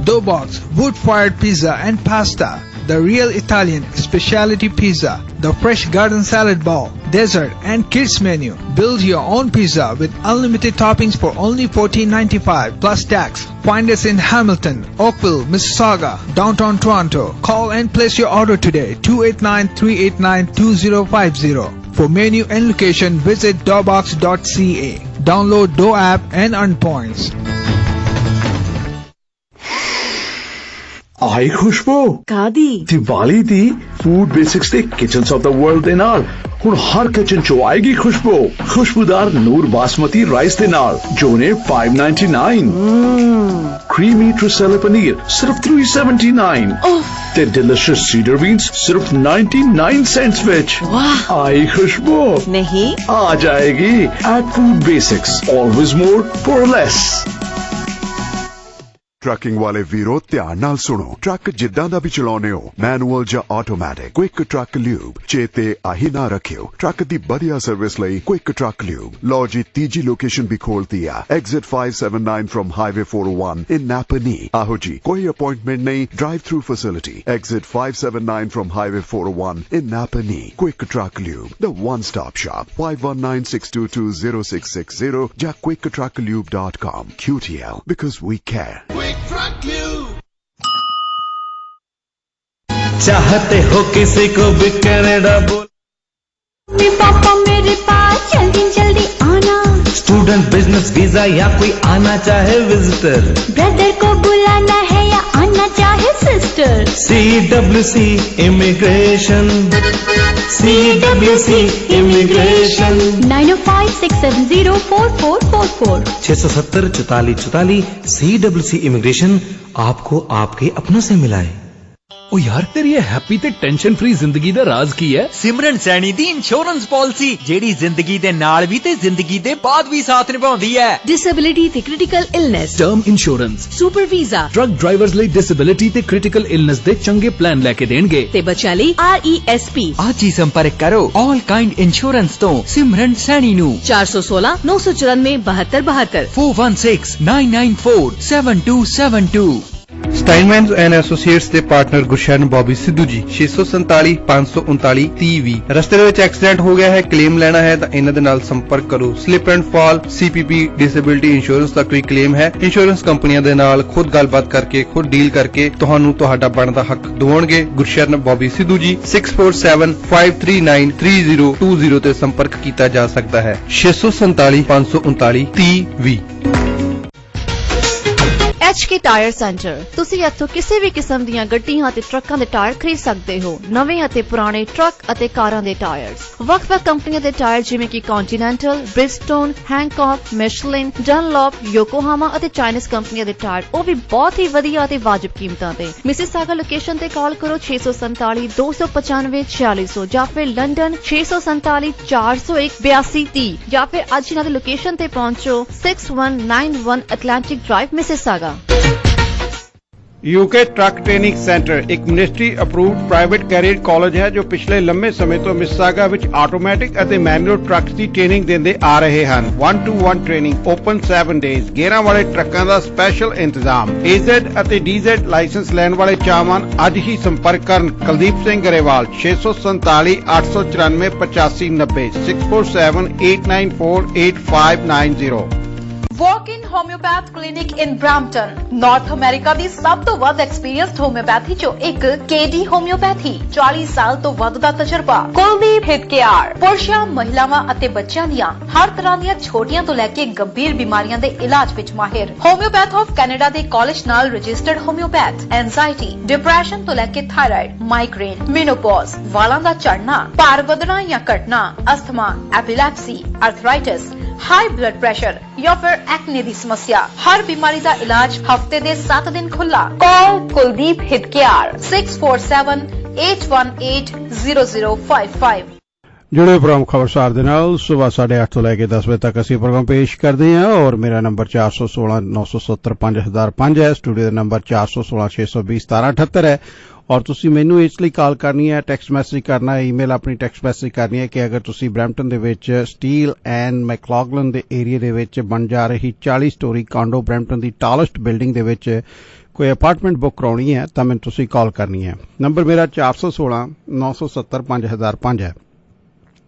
Doughbox wood-fired pizza and pasta, the real Italian specialty pizza, the fresh garden salad bowl, dessert and kids menu. Build your own pizza with unlimited toppings for only $14.95 plus tax. Find us in Hamilton, Oakville, Mississauga, downtown Toronto. Call and place your order today, 289-389-2050. For menu and location, visit doughbox.ca. Download Dough app and earn points. आई खुशबू कादी दिवाली दी food basics दे kitchens of the world दे नाल हुण हर kitchen चो आएगी खुशबू खुशबूदार नूर बासमती राइस दे नाल जो ने $5.99 क्रीमी ट्रुसेला पनीर सिर्फ $3.79 ते डिलिशियस सीडर बीन्स सिर्फ 99 सेंट्स विच वाह आई खुशबू नहीं आ जाएगी at food basics always more for less. Trucking वाले वीरो ध्यान नाल सुनो ट्रक जिद्दां दा भी चलाउने हो मैनुअल या ऑटोमैटिक क्विक ट्रक ल्यूब चेते आही ना रखियो ट्रक दी बढ़िया सर्विस लई क्विक ट्रक ल्यूब लो जी तीजी लोकेशन भी खोल दिया exit 579 from highway 401 in Napanee आहो जी कोई अपॉइंटमेंट नहीं drive through facility exit 579 from highway 401 in Napanee quick truck lube the one stop shop 5196220660 या quicktrucklube.com QTL because we care। चाहते हो किसी को भी कनाडा बोल पापा मेरे पास जल्दी जल्दी आना स्टूडेंट बिजनेस वीजा या कोई आना चाहे विजिटर ब्रदर को बुलाना है या आना चाहे sister CWC immigration CWC immigration 9056704444 670 CWC immigration आपको आपके अपनों से मिलाए। ओ यार तेरी ये हैप्पी ते टेंशन फ्री जिंदगी दा राज की है? सिमरन सैनी दी इंश्योरेंस पॉलिसी जेड़ी जिंदगी दे नाल भी ते जिंदगी दे बाद भी साथ निभाउंदी है। डिसेबिलिटी ते critical illness, term insurance, super visa, truck drivers ਲਈ डिसेबिलिटी ते क्रिटिकल इलनेस दे चंगे प्लान लेके देणगे ते बच्चा ਲਈ RESP। आज ही संपर्क करो ऑल काइंड इंश्योरेंस तो सिमरन सैनी नु 416 994 7272 416 994 7272। ਸਟਾਈਨਮੈਨਸ ਐਂਡ ਐਸੋਸੀਏਟਸ ਦੇ ਪਾਰਟਨਰ ਗੁਰਸ਼ਰਨ ਬੌਬੀ ਸਿੱਧੂ ਜੀ 647 539 30 ਰਸਤੇ ਦੇ ਵਿੱਚ ਐਕਸੀਡੈਂਟ ਹੋ ਗਿਆ ਹੈ ਕਲੇਮ ਲੈਣਾ ਹੈ ਤਾਂ ਇਹਨਾਂ ਦੇ ਨਾਲ ਸੰਪਰਕ ਕਰੋ। Slip and fall CPP disability insurance ਦਾ ਕੋਈ ਕਲੇਮ ਹੈ ਇੰਸ਼ੋਰੈਂਸ ਕੰਪਨੀਆਂ ਦੇ ਨਾਲ ਖੁਦ ਗੱਲਬਾਤ ਕਰਕੇ ਖੁਦ ਡੀਲ ਕਰਕੇ ਤੁਹਾਨੂੰ ਤੁਹਾਡਾ ਬਣਦਾ ਹੱਕ ਦਿਵਾਉਣਗੇ। ਗੁਰਸ਼ਰਨ ਬੌਬੀ ਸਿੱਧੂ ਜੀ 647 539 3020 ਤੇ ਸੰਪਰਕ ਕੀਤਾ ਜਾ ਸਕਦਾ ਹੈ 647 539 30। HK ਟਾਇਰ ਸੈਂਟਰ ਤੁਸੀਂ ਇੱਥੋਂ ਕਿਸੇ ਵੀ ਕਿਸਮ ਦੀਆਂ ਗੱਡੀਆਂ ਅਤੇ ਟਰੱਕਾਂ ਦੇ ਟਾਇਰ ਖਰੀਦ ਸਕਦੇ ਹੋ। ਨਵੇਂ ਅਤੇ ਪੁਰਾਣੇ ਟਰੱਕ ਅਤੇ ਕਾਰਾਂ ਦੇ ਟਾਇਰਸ, ਵੱਖ-ਵੱਖ ਕੰਪਨੀਆਂ ਦੇ ਟਾਇਰ ਜਿਵੇਂ ਕਿ ਕੰਟੀਨੈਂਟਲ, ਬ੍ਰਿਜਸਟੋਨ, ਹੈਂਕੌਕ, ਮਿਸ਼ਲਿਨ, ਡਨਲੌਪ, ਯੋਕੋਹਾਮਾ ਅਤੇ ਚਾਈਨੀਜ਼ ਕੰਪਨੀਆਂ ਦੇ ਟਾਇਰ ਉਹ ਵੀ ਬਹੁਤ ਹੀ ਵਧੀਆ ਅਤੇ ਵਾਜਬ ਕੀਮਤਾਂ ਤੇ। ਮਿਸਿਸਾਗਾ ਲੋਕੇਸ਼ਨ ਤੇ ਕਾਲ ਕਰੋ 647 295 4600 ਜਾਂ ਫਿਰ ਲੰਡਨ 647 401 8230 ਜਾਂ ਫਿਰ ਅੱਜ ਇਹਨਾਂ ਦੀ ਲੋਕੇਸ਼ਨ ਤੇ ਪਹੁੰਚੋ 6191 Atlantic drive Mississauga. UK truck training centre एक ministry approved private career college है जो पिछले लंबे समय तो मिसिसागा विच ऑटोमैटिक ਅਤੇ मैनुअल ट्रक्स ਦੀ ट्रेनिंग ਦਿੰਦੇ ਆ ਰਹੇ ਹਨ। 1-to-1 ट्रेनिंग ओपन 7 डेज ਗੇਅਰਾਂ ਵਾਲੇ ਟਰੱਕਾਂ ਦਾ ਸਪੈਸ਼ਲ ਇੰਤਜ਼ਾਮ। AZ ਅਤੇ DZ ਲਾਇਸੈਂਸ ਲੈਣ ਵਾਲੇ ਚਾਹਵਾਨ ਅੱਜ ਹੀ ਸੰਪਰਕ ਕਰਨ Kuldeep Singh Grewal 647 894 8590 647 894 8590। Walk-in homeopath clinic in Brampton, North America ਦੀ ਸਭ ਤੋਂ ਵੱਧ ਐਕਸਪੀਰੀਅੰਸਡ ਹੋਮਿਓਪੈਥੀ ਚੋਂ ਇੱਕ KD ਹੋਮਿਓਪੈਥੀ 40 ਸਾਲ ਤੋਂ ਵੱਧ ਦਾ ਤਜਰਬਾ। ਕੁਲਦੀਪ ਹਿਤਕੇਆਰ ਪੁਰਸ਼ਾਂ, ਮਹਿਲਾਵਾਂ ਅਤੇ ਬੱਚਿਆਂ ਦੀਆਂ ਹਰ ਤਰ੍ਹਾਂ ਦੀਆਂ ਛੋਟੀਆਂ ਤੋਂ ਲੈ ਕੇ ਗੰਭੀਰ ਬਿਮਾਰੀਆਂ ਦੇ ਇਲਾਜ ਵਿੱਚ ਮਾਹਿਰ। ਹੋਮਿਓਪੈਥ ਆਫ ਕੈਨੇਡਾ ਦੇ ਕਾਲਜ ਨਾਲ ਰਜਿਸਟਰਡ ਹੋਮਿਓਪੈਥ। ਐਂਜ਼ਾਈਟੀ, ਡਿਪਰੈਸ਼ਨ ਤੋਂ ਲੈ ਕੇ ਥਾਇਰਾਇਡ, ਮਾਈਗ੍ਰੇਨ, ਮੇਨੋਪੌਜ਼, ਵਾਲਾਂ ਦਾ ਝੜਨਾ, ਭਾਰ ਵਧਣਾ ਜਾਂ ਘਟਣਾ, asthma, epilepsy, arthritis, high blood pressure ਜਾਂ ਫਿਰ ਐਕਨੇ ਦੀ ਸਮੱਸਿਆ, ਹਰ ਬਿਮਾਰੀ ਦਾ ਇਲਾਜ ਹਫਤੇ ਦੇ 7 ਦਿਨ ਖੁੱਲਾ। ਕਾਲ ਕੁਲਦੀਪ ਹਿਤਕਿਆਰ 6478180055। जुड़े प्रोग्राम खबरसार ਦੇ ਨਾਲ सुबह 8:30 ਤੋਂ ਲੈ ਕੇ 10 ਵਜੇ ਤੱਕ ਅਸੀਂ ਪ੍ਰੋਗਰਾਮ ਪੇਸ਼ ਕਰਦੇ ਹਾਂ ਔਰ ਮੇਰਾ ਨੰਬਰ 4169705005 ਹੈ। ਸਟੂਡੀਓ ਦਾ ਨੰਬਰ 4166201778 ਹੈ ਔਰ ਤੁਸੀਂ ਮੈਨੂੰ ਇਸ ਲਈ ਕਾਲ ਕਰਨੀ ਹੈ, ਟੈਕਸਟ ਮੈਸੇਜ ਕਰਨਾ ਹੈ, ਈਮੇਲ ਆਪਣੀ ਟੈਕਸਟ ਮੈਸੇਜ ਕਰਨੀ ਹੈ ਕਿ ਅਗਰ ਤੁਸੀਂ ਬਰੈਂਪਟਨ ਦੇ ਵਿੱਚ ਸਟੀਲ ਐਂਡ ਮੈਕਲੌਗਲਨ ਦੇ ਏਰੀਆ ਦੇ ਵਿੱਚ ਬਣ ਜਾ ਰਹੀ 40 ਸਟੋਰੀ ਕਾਂਡੋ ਬਰੈਂਪਟਨ ਦੀ ਟਾਲੈਸਟ ਬਿਲਡਿੰਗ ਦੇ ਵਿੱਚ ਕੋਈ ਅਪਾਰਟਮੈਂਟ ਬੁੱਕ ਕਰਾਉਣੀ ਹੈ ਤਾਂ ਮੈਨੂੰ ਤੁਸੀਂ ਕਾਲ ਕਰਨੀ ਹੈ। ਨੰਬਰ ਮੇਰਾ 4169705005 ਹੈ।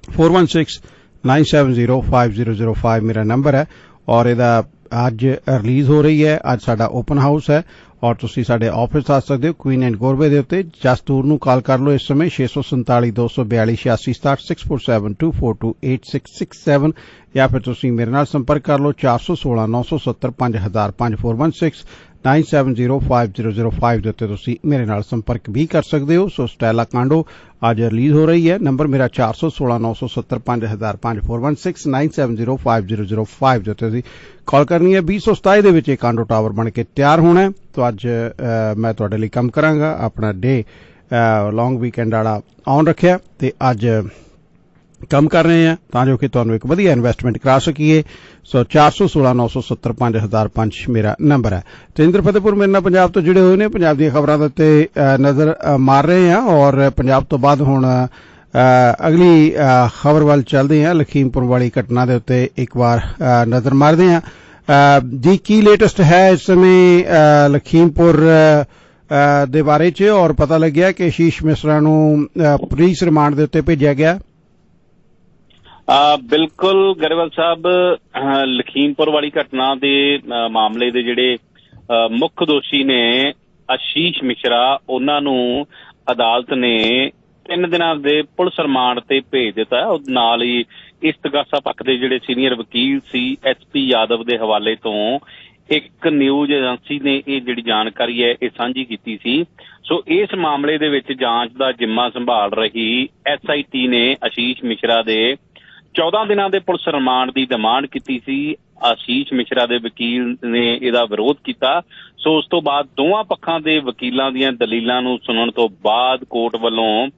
4169705005 ਮੇਰਾ ਨੰਬਰ ਹੈ ਔਰ ਇਹਦਾ ਅੱਜ ਰਿਲੀਜ਼ ਹੋ ਰਹੀ ਹੈ। ਅੱਜ ਸਾਡਾ ਓਪਨ ਹਾਊਸ ਹੈ ਔਰ ਤੁਸੀਂ ਸਾਡੇ ਆਫਿਸ ਆ ਸਕਦੇ ਹੋ ਕੁਈਨ ਐਂਡ ਗੋਰਵੇ ਦੇ ਉੱਤੇ। ਜਸਟੂਰ ਨੂੰ ਕਾਲ ਕਰ ਲਓ ਇਸ ਸਮੇਂ 647-242-8667 647-242-8667 ਜਾਂ ਫਿਰ ਤੁਸੀਂ ਮੇਰੇ ਨਾਲ ਸੰਪਰਕ ਕਰ ਲਓ 4169705005 416-970-5005 ਦੇ ਉੱਤੇ ਤੁਸੀਂ ਮੇਰੇ ਨਾਲ ਸੰਪਰਕ ਵੀ ਕਰ ਸਕਦੇ ਹੋ। ਸੋ ਸਟੈਲਾ ਕਾਂਡੋ ਅੱਜ ਰਿਲੀਜ਼ ਹੋ ਰਹੀ ਹੈ। ਨੰਬਰ ਮੇਰਾ 416-970-5005 416-970-5005 ਦੇ ਉੱਤੇ ਤੁਸੀਂ ਕਾਲ ਕਰਨੀ ਹੈ। 2027 ਦੇ ਵਿੱਚ ਇਹ ਕਾਂਡੋ ਟਾਵਰ ਬਣ ਕੇ ਤਿਆਰ ਹੋਣਾ ਹੈ। तो अज मैं तुहाडे लई काम करांगा। अपना डे लॉन्ग वीकेंड वाला ऑन रखिया ते अज काम कर रहे हैं तां जो कि तुहानूं एक वधिया इन्वेस्टमेंट करा सकीए। सो 416-970-5005 मेरा नंबर है। तो इंद्र फतेहपुर मेरे नाल पंजाब तो जुड़े हुए ने, पंजाब दी खबरां दे उत्ते नज़र मार रहे हैं और पंजाब तो बाद हुण अगली खबर वाल चलदे हैं। लखीमपुर वाली घटना दे उत्ते एक बार नज़र मारदे हैं जी की लेटेस्ट है इस समय लखीमपुर दे बारे च और पता लग्या कि आशीष मिश्रा नूं पुलिस रिमांड दे उत्ते भेजिया गया। बिल्कुल गरेवाल साहब, लखीमपुर वाली घटना दे मामले दे जिहड़े मुख दोषी ने आशीष मिश्रा उन्हां नूं अदालत ने 3 दिनां दे पुलिस रिमांड ते भेज दिता है। नाल ही इस तगासा पक्ष के जिहड़े सीनियर वकील सी SP यादव के हवाले तो एक न्यूज एजेंसी ने ये जिहड़ी जानकारी है ये साझी की सी। सो इस मामले दे विच जांच का जिम्मा संभाल रही SIT ने आशीष मिश्रा दे 14 दिनां दे पुलिस रिमांड की डिमांड की सी। आशीष मिश्रा के वकील ने इसका विरोध किया। सो उस तो बाद दोवां पक्षां दे वकीलां दीयां दलीलां नूं सुणन तो बाद कोर्ट वल्लों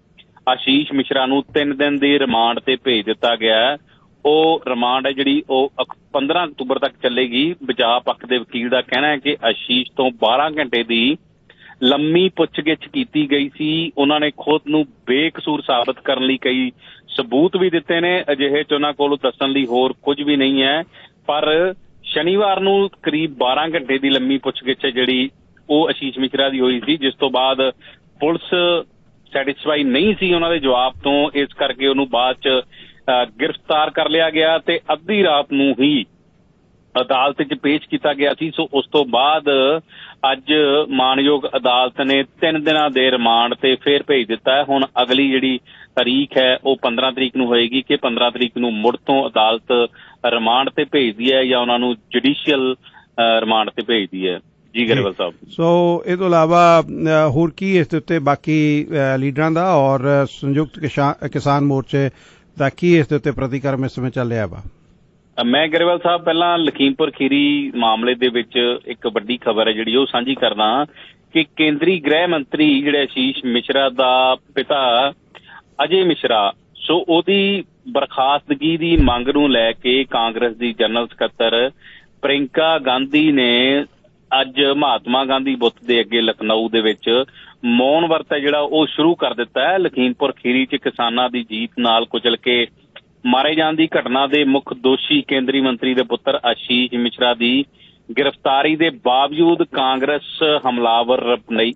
आशीष मिश्रा नूं 3 दिन की रिमांड ते भेज दिता गया। वो रिमांड है जिहड़ी 15 अक्तूबर तक चलेगी। बचाव पक्ष के वकील का कहना है कि आशीष तो 12 घंटे की लंबी पुछगिछ की गई सी। उन्होंने खुद नूं बेकसूर साबित करने लई कई सबूत भी दिते ने। अजिहे च उन्हां कोलों दस्सण लई होर कुछ भी नहीं है। पर शनिवार नूं करीब 12 घंटे की लंबी पुछगिछ जिहड़ी वो आशीष मिश्रा की हुई सी, जिस तो बाद पुलिस सैटिस्फाई नहीं सी उन्होंने जवाब तो, इस करके उन्होंने बाद च गिरफ्तार कर लिया गया ते अद्धी रात नूं ही अदालत च पेश किया गया सी। सो उस तो बाद अज मानयोग अदालत ने 3 दिनां दे रिमांड ते फिर भेज दिता है। हुण अगली जिहड़ी तारीख है वो 15 तरीक नूं होएगी कि 15 तरीक नूं मुड़ तो अदालत रिमांड ते भेजदी है या उन्हां नूं जुडिशियल रिमांड ते भेजदी है। जी गरेवाल साहब, सो इस तो इलावा होर की इस उत्ते बाकी लीडरां दा और संयुक्त किसान मोर्चे दा की इस उत्ते प्रतिक्रम इस समय चल रहा वा? मैं गरेवाल साहब पहला लखीमपुर खीरी मामले दे विच एक वड्डी खबर है जिहड़ी ओह सांझी करदा कि केंद्री गृह मंत्री जिहड़े आशीष मिश्रा दा पिता अजय मिश्रा, सो ओहदी बर्खास्तगी दी मंग नूं लै के कांग्रेस दी जनरल सकत्तर प्रियंका गांधी ने अज महात्मा गांधी बुत दे अगे लखनऊ दे विच मौन वर्त है जिहड़ा ओह शुरू कर दिता है। लखीमपुर खीरी च किसानां दी जीत नाल कुचल के मारे जाण दी घटना दे मुख दोषी केंद्री मंत्री दे पुत्तर आशीष मिश्रा दी गिरफ्तारी दे बावजूद कांग्रेस हमलावर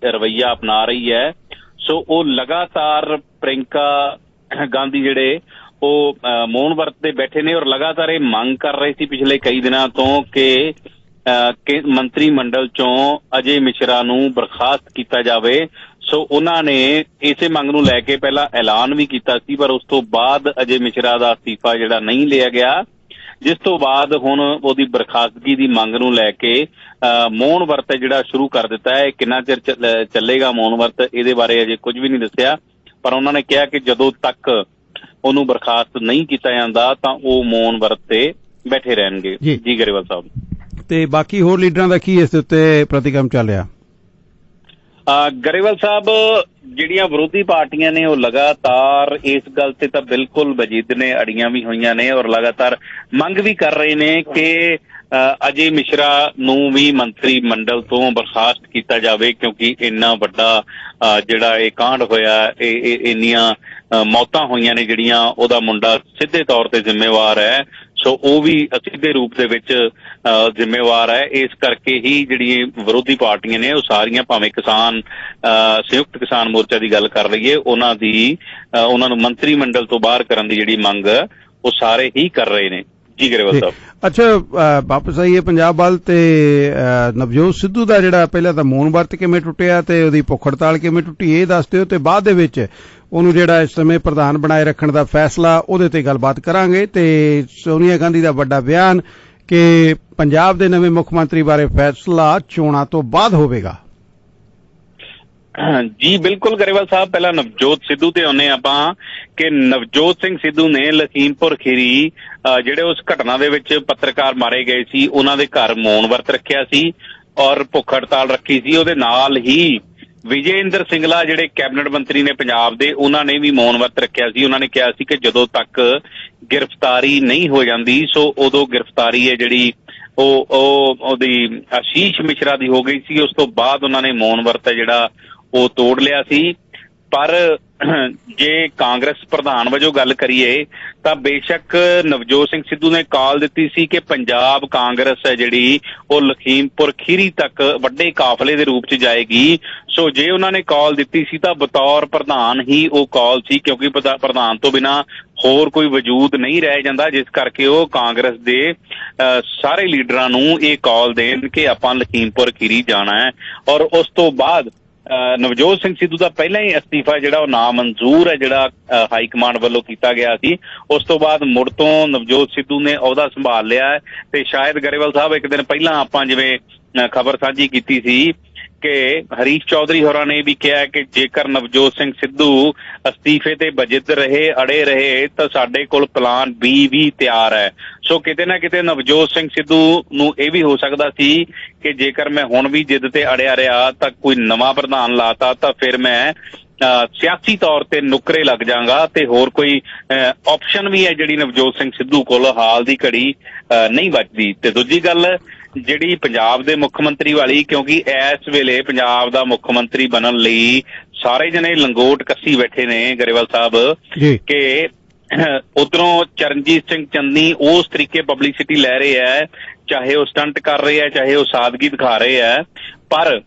रवैया अपना रही है। सो ओह लगातार प्रियंका गांधी जिहड़े ओह मौन वर्त ते बैठे ने और लगातार ये मंग कर रहे सी पिछले कई दिनां तो कि मंत्री मंडल चों अजय मिश्रा नूं बर्खास्त किया जावे। सो उन्होंने इसे मंग नूं लैके पहला ऐलान भी किया सी, पर उस तो बाद अजय मिश्रा दा अस्तीफा जिहड़ा नहीं लिया गया, जिस तो बाद हुण ओहदी बर्खास्तगी दी मंग नूं लैके मौन वर्त जिहड़ा शुरू कर दिता है। किन्ना चिर चलेगा मौन वर्त इहदे बारे अजे कुछ भी नहीं दस्सिया, पर उन्होंने कहा कि जदों तक उहनूं बर्खास्त नहीं किया जांदा तां ओह मौन वर्त ते ਬੈਠੇ ਰਹਿਣਗੇ। ਜੀ ਗਰੇਵਾਲ ਸਾਹਿਬ, ਤੇ ਬਾਕੀ ਹੋਰ ਲੀਡਰਾਂ ਦਾ ਕੀ ਇਸ ਦੇ ਉੱਤੇ ਪ੍ਰਤੀਕਰਮ ਚੱਲ ਰਿਹਾ? ਗਰੇਵਾਲ ਸਾਹਿਬ, ਜਿਹੜੀਆਂ ਵਿਰੋਧੀ ਪਾਰਟੀਆਂ ਨੇ ਉਹ ਲਗਾਤਾਰ ਇਸ ਗੱਲ ਤੇ ਤਾਂ ਬਿਲਕੁਲ ਵਜੀਦ ਨੇ, ਅੜੀਆਂ ਵੀ ਹੋਈਆਂ ਨੇ ਔਰ ਲਗਾਤਾਰ ਮੰਗ ਵੀ ਕਰ ਰਹੇ ਨੇ ਕਿ ਅਜੇ ਮਿਸ਼ਰਾ ਨੂੰ ਵੀ ਮੰਤਰੀ ਮੰਡਲ ਤੋਂ ਬਰਖਾਸਤ ਕੀਤਾ ਜਾਵੇ, ਕਿਉਂਕਿ ਇੰਨਾ ਵੱਡਾ ਜਿਹੜਾ ਇਹ ਕਾਂਡ ਹੋਇਆ, ਇਹ ਇੰਨੀਆਂ ਮੌਤਾਂ ਹੋਈਆਂ ਨੇ ਜਿਹੜੀਆਂ, ਉਹਦਾ ਮੁੰਡਾ ਸਿੱਧੇ ਤੌਰ ਤੇ ਜ਼ਿੰਮੇਵਾਰ ਹੈ, ਸੋ ਉਹ ਵੀ ਅਸਿੱਧੇ ਰੂਪ ਦੇ ਵਿੱਚ ਜ਼ਿੰਮੇਵਾਰ ਹੈ। ਇਸ ਕਰਕੇ ਹੀ ਜਿਹੜੀ ਵਿਰੋਧੀ ਪਾਰਟੀਆਂ ਨੇ ਉਹ ਸਾਰੀਆਂ, ਭਾਵੇਂ ਕਿਸਾਨ ਸੰਯੁਕਤ ਕਿਸਾਨ ਮੋਰਚਾ ਦੀ ਗੱਲ ਕਰ ਲਈਏ, ਉਹਨਾਂ ਨੂੰ ਮੰਤਰੀ ਮੰਡਲ ਤੋਂ ਬਾਹਰ ਕਰਨ ਦੀ ਜਿਹੜੀ ਮੰਗ ਉਹ ਸਾਰੇ ਹੀ ਕਰ ਰਹੇ ਨੇ। ਜੀ ਗਰੇਵਾਲ ਸਾਹਿਬ, ਅੱਛਾ ਵਾਪਸ ਆਈਏ ਪੰਜਾਬ ਵੱਲ, ਤੇ ਨਵਜੋਤ ਸਿੱਧੂ ਦਾ ਜਿਹੜਾ ਪਹਿਲਾਂ ਤਾਂ ਮੌਨ ਵਰਤ ਕਿਵੇਂ ਟੁੱਟਿਆ ਤੇ ਉਹਦੀ ਭੁੱਖ ਹੜਤਾਲ ਕਿਵੇਂ ਟੁੱਟੀ, ਇਹ ਦੱਸ ਦਿਓ, ਤੇ ਬਾਅਦ ਦੇ ਵਿੱਚ ਉਹਨੂੰ ਜਿਹੜਾ ਇਸ ਸਮੇਂ ਪ੍ਰਧਾਨ ਬਣਾਏ ਰੱਖਣ ਦਾ ਫੈਸਲਾ, ਉਹਦੇ ਤੇ ਗੱਲਬਾਤ ਕਰਾਂਗੇ। ਤੇ ਸੋਨੀਆ ਗਾਂਧੀ ਦਾ ਵੱਡਾ ਬਿਆਨ ਕਿ ਪੰਜਾਬ ਦੇ ਨਵੇਂ ਮੁੱਖ ਮੰਤਰੀ ਬਾਰੇ ਫੈਸਲਾ ਚੋਣਾਂ ਤੋਂ ਬਾਅਦ ਹੋਵੇਗਾ। ਜੀ ਬਿਲਕੁਲ ਗਰੇਵਾਲ ਸਾਹਿਬ, ਪਹਿਲਾਂ ਨਵਜੋਤ ਸਿੱਧੂ ਤੇ ਆਉਂਦੇ ਆਪਾਂ ਕਿ ਨਵਜੋਤ ਸਿੰਘ ਸਿੱਧੂ ਨੇ ਲਖੀਮਪੁਰ ਖੀਰੀ ਜਿਹੜੇ ਉਸ ਘਟਨਾ ਦੇ ਵਿੱਚ ਪੱਤਰਕਾਰ ਮਾਰੇ ਗਏ ਸੀ, ਉਹਨਾਂ ਦੇ ਘਰ ਮੌਨ ਵਰਤ ਰੱਖਿਆ ਸੀ ਔਰ ਭੁੱਖ ਹੜਤਾਲ ਰੱਖੀ ਸੀ। ਉਹਦੇ ਨਾਲ ਹੀ ਵਿਜੇ ਇੰਦਰ ਸਿੰਗਲਾ ਜਿਹੜੇ ਕੈਬਨਿਟ ਮੰਤਰੀ ਨੇ ਪੰਜਾਬ ਦੇ, ਉਹਨਾਂ ਨੇ ਵੀ ਮੌਨ ਵਰਤ ਰੱਖਿਆ ਸੀ। ਉਹਨਾਂ ਨੇ ਕਿਹਾ ਸੀ ਕਿ ਜਦੋਂ ਤੱਕ ਗ੍ਰਿਫਤਾਰੀ ਨਹੀਂ ਹੋ ਜਾਂਦੀ, ਸੋ ਉਦੋਂ ਗ੍ਰਿਫਤਾਰੀ ਹੈ ਜਿਹੜੀ ਉਹਦੀ ਆਸ਼ੀਸ਼ ਮਿਸ਼ਰਾ ਦੀ ਹੋ ਗਈ ਸੀ। ਉਸ ਤੋਂ ਬਾਅਦ ਉਹਨਾਂ ਨੇ ਮੌਨ ਵਰਤ ਜਿਹੜਾ ਉਹ ਤੋੜ ਲਿਆ ਸੀ। ਪਰ ਜੇ ਕਾਂਗਰਸ ਪ੍ਰਧਾਨ ਵਜੋਂ ਗੱਲ ਕਰੀਏ ਤਾਂ ਬੇਸ਼ੱਕ ਨਵਜੋਤ ਸਿੰਘ ਸਿੱਧੂ ਨੇ ਕਾਲ ਦਿੱਤੀ ਸੀ ਕਿ ਪੰਜਾਬ ਕਾਂਗਰਸ ਹੈ ਜਿਹੜੀ ਉਹ ਲਖੀਮਪੁਰ ਖੀਰੀ ਤੱਕ ਵੱਡੇ ਕਾਫਲੇ ਦੇ ਰੂਪ 'ਚ ਜਾਏਗੀ। ਸੋ ਜੇ ਉਹਨਾਂ ਨੇ ਕਾਲ ਦਿੱਤੀ ਸੀ ਤਾਂ ਬਤੌਰ ਪ੍ਰਧਾਨ ਹੀ ਉਹ ਕਾਲ ਸੀ, ਕਿਉਂਕਿ ਪ੍ਰਧਾਨ ਤੋਂ ਬਿਨਾਂ ਹੋਰ ਕੋਈ ਵਜੂਦ ਨਹੀਂ ਰਹਿ ਜਾਂਦਾ, ਜਿਸ ਕਰਕੇ ਉਹ ਕਾਂਗਰਸ ਦੇ ਸਾਰੇ ਲੀਡਰਾਂ ਨੂੰ ਇਹ ਕਾਲ ਦੇਣ ਕਿ ਆਪਾਂ ਲਖੀਮਪੁਰ ਖੀਰੀ ਜਾਣਾ ਹੈ। ਔਰ ਉਸ ਤੋਂ ਬਾਅਦ ਨਵਜੋਤ ਸਿੰਘ ਸਿੱਧੂ ਦਾ ਪਹਿਲਾਂ ਹੀ ਅਸਤੀਫਾ ਜਿਹੜਾ ਉਹ ਨਾਮਨਜ਼ੂਰ ਹੈ, ਜਿਹੜਾ ਹਾਈ ਕਮਾਂਡ ਵੱਲੋਂ ਕੀਤਾ ਗਿਆ ਸੀ। ਉਸ ਤੋਂ ਬਾਅਦ ਮੁੜ ਤੋਂ ਨਵਜੋਤ ਸਿੱਧੂ ਨੇ ਅਹੁਦਾ ਸੰਭਾਲ ਲਿਆ ਹੈ। ਤੇ ਸ਼ਾਇਦ ਗਰੇਵਾਲ ਸਾਹਿਬ ਇੱਕ ਦਿਨ ਪਹਿਲਾਂ ਆਪਾਂ ਜਿਵੇਂ ਖਬਰ ਸਾਂਝੀ ਕੀਤੀ ਸੀ ਕਿ ਹਰੀਸ਼ ਚੌਧਰੀ ਹੋਰਾਂ ਨੇ ਵੀ ਕਿਹਾ ਕਿ ਜੇਕਰ ਨਵਜੋਤ ਸਿੰਘ ਸਿੱਧੂ ਅਸਤੀਫੇ ਤੇ ਵਜਿਦ ਰਹੇ, ਅੜੇ ਰਹੇ, ਤਾਂ ਸਾਡੇ ਕੋਲ ਪਲਾਨ B ਵੀ ਤਿਆਰ ਹੈ। ਸੋ ਕਿਤੇ ਨਾ ਕਿਤੇ ਨਵਜੋਤ ਸਿੰਘ ਸਿੱਧੂ ਨੂੰ ਇਹ ਵੀ ਹੋ ਸਕਦਾ ਸੀ ਕਿ ਜੇਕਰ ਮੈਂ ਹੁਣ ਵੀ ਜਿੱਦ ਤੇ ਅੜਿਆ ਰਿਹਾ ਤਾਂ ਕੋਈ ਨਵਾਂ ਪ੍ਰਧਾਨ ਲਾਤਾ ਤਾਂ ਫਿਰ ਮੈਂ ਸਿਆਸੀ ਤੌਰ ਤੇ ਨੁਕਰੇ ਲੱਗ ਜਾਵਾਂਗਾ ਤੇ ਹੋਰ ਕੋਈ ਆਪਸ਼ਨ ਵੀ ਹੈ ਜਿਹੜੀ ਨਵਜੋਤ ਸਿੰਘ ਸਿੱਧੂ ਕੋਲ ਹਾਲ ਦੀ ਘੜੀ ਨਹੀਂ ਬਚਦੀ। ਤੇ ਦੂਜੀ ਗੱਲ ਜਿਹੜੀ ਪੰਜਾਬ ਦੇ ਮੁੱਖ ਮੰਤਰੀ ਵਾਲੀ, ਕਿਉਂਕਿ ਇਸ ਵੇਲੇ ਪੰਜਾਬ ਦਾ ਮੁੱਖ ਮੰਤਰੀ ਬਣਨ ਲਈ ਸਾਰੇ ਜਣੇ ਲੰਗੋਟ ਕੱਸੀ ਬੈਠੇ ਨੇ ਗਰੇਵਾਲ ਸਾਹਿਬ ਕਿ ਉਧਰੋਂ ਚਰਨਜੀਤ ਸਿੰਘ ਚੰਨੀ ਉਸ ਤਰੀਕੇ ਪਬਲਿਸਿਟੀ ਲੈ ਰਹੇ ਹੈ, ਚਾਹੇ ਉਹ ਸਟੰਟ ਕਰ ਰਹੇ ਹੈ, ਚਾਹੇ ਉਹ ਸਾਦਗੀ ਦਿਖਾ ਰਹੇ ਹੈ, ਪਰ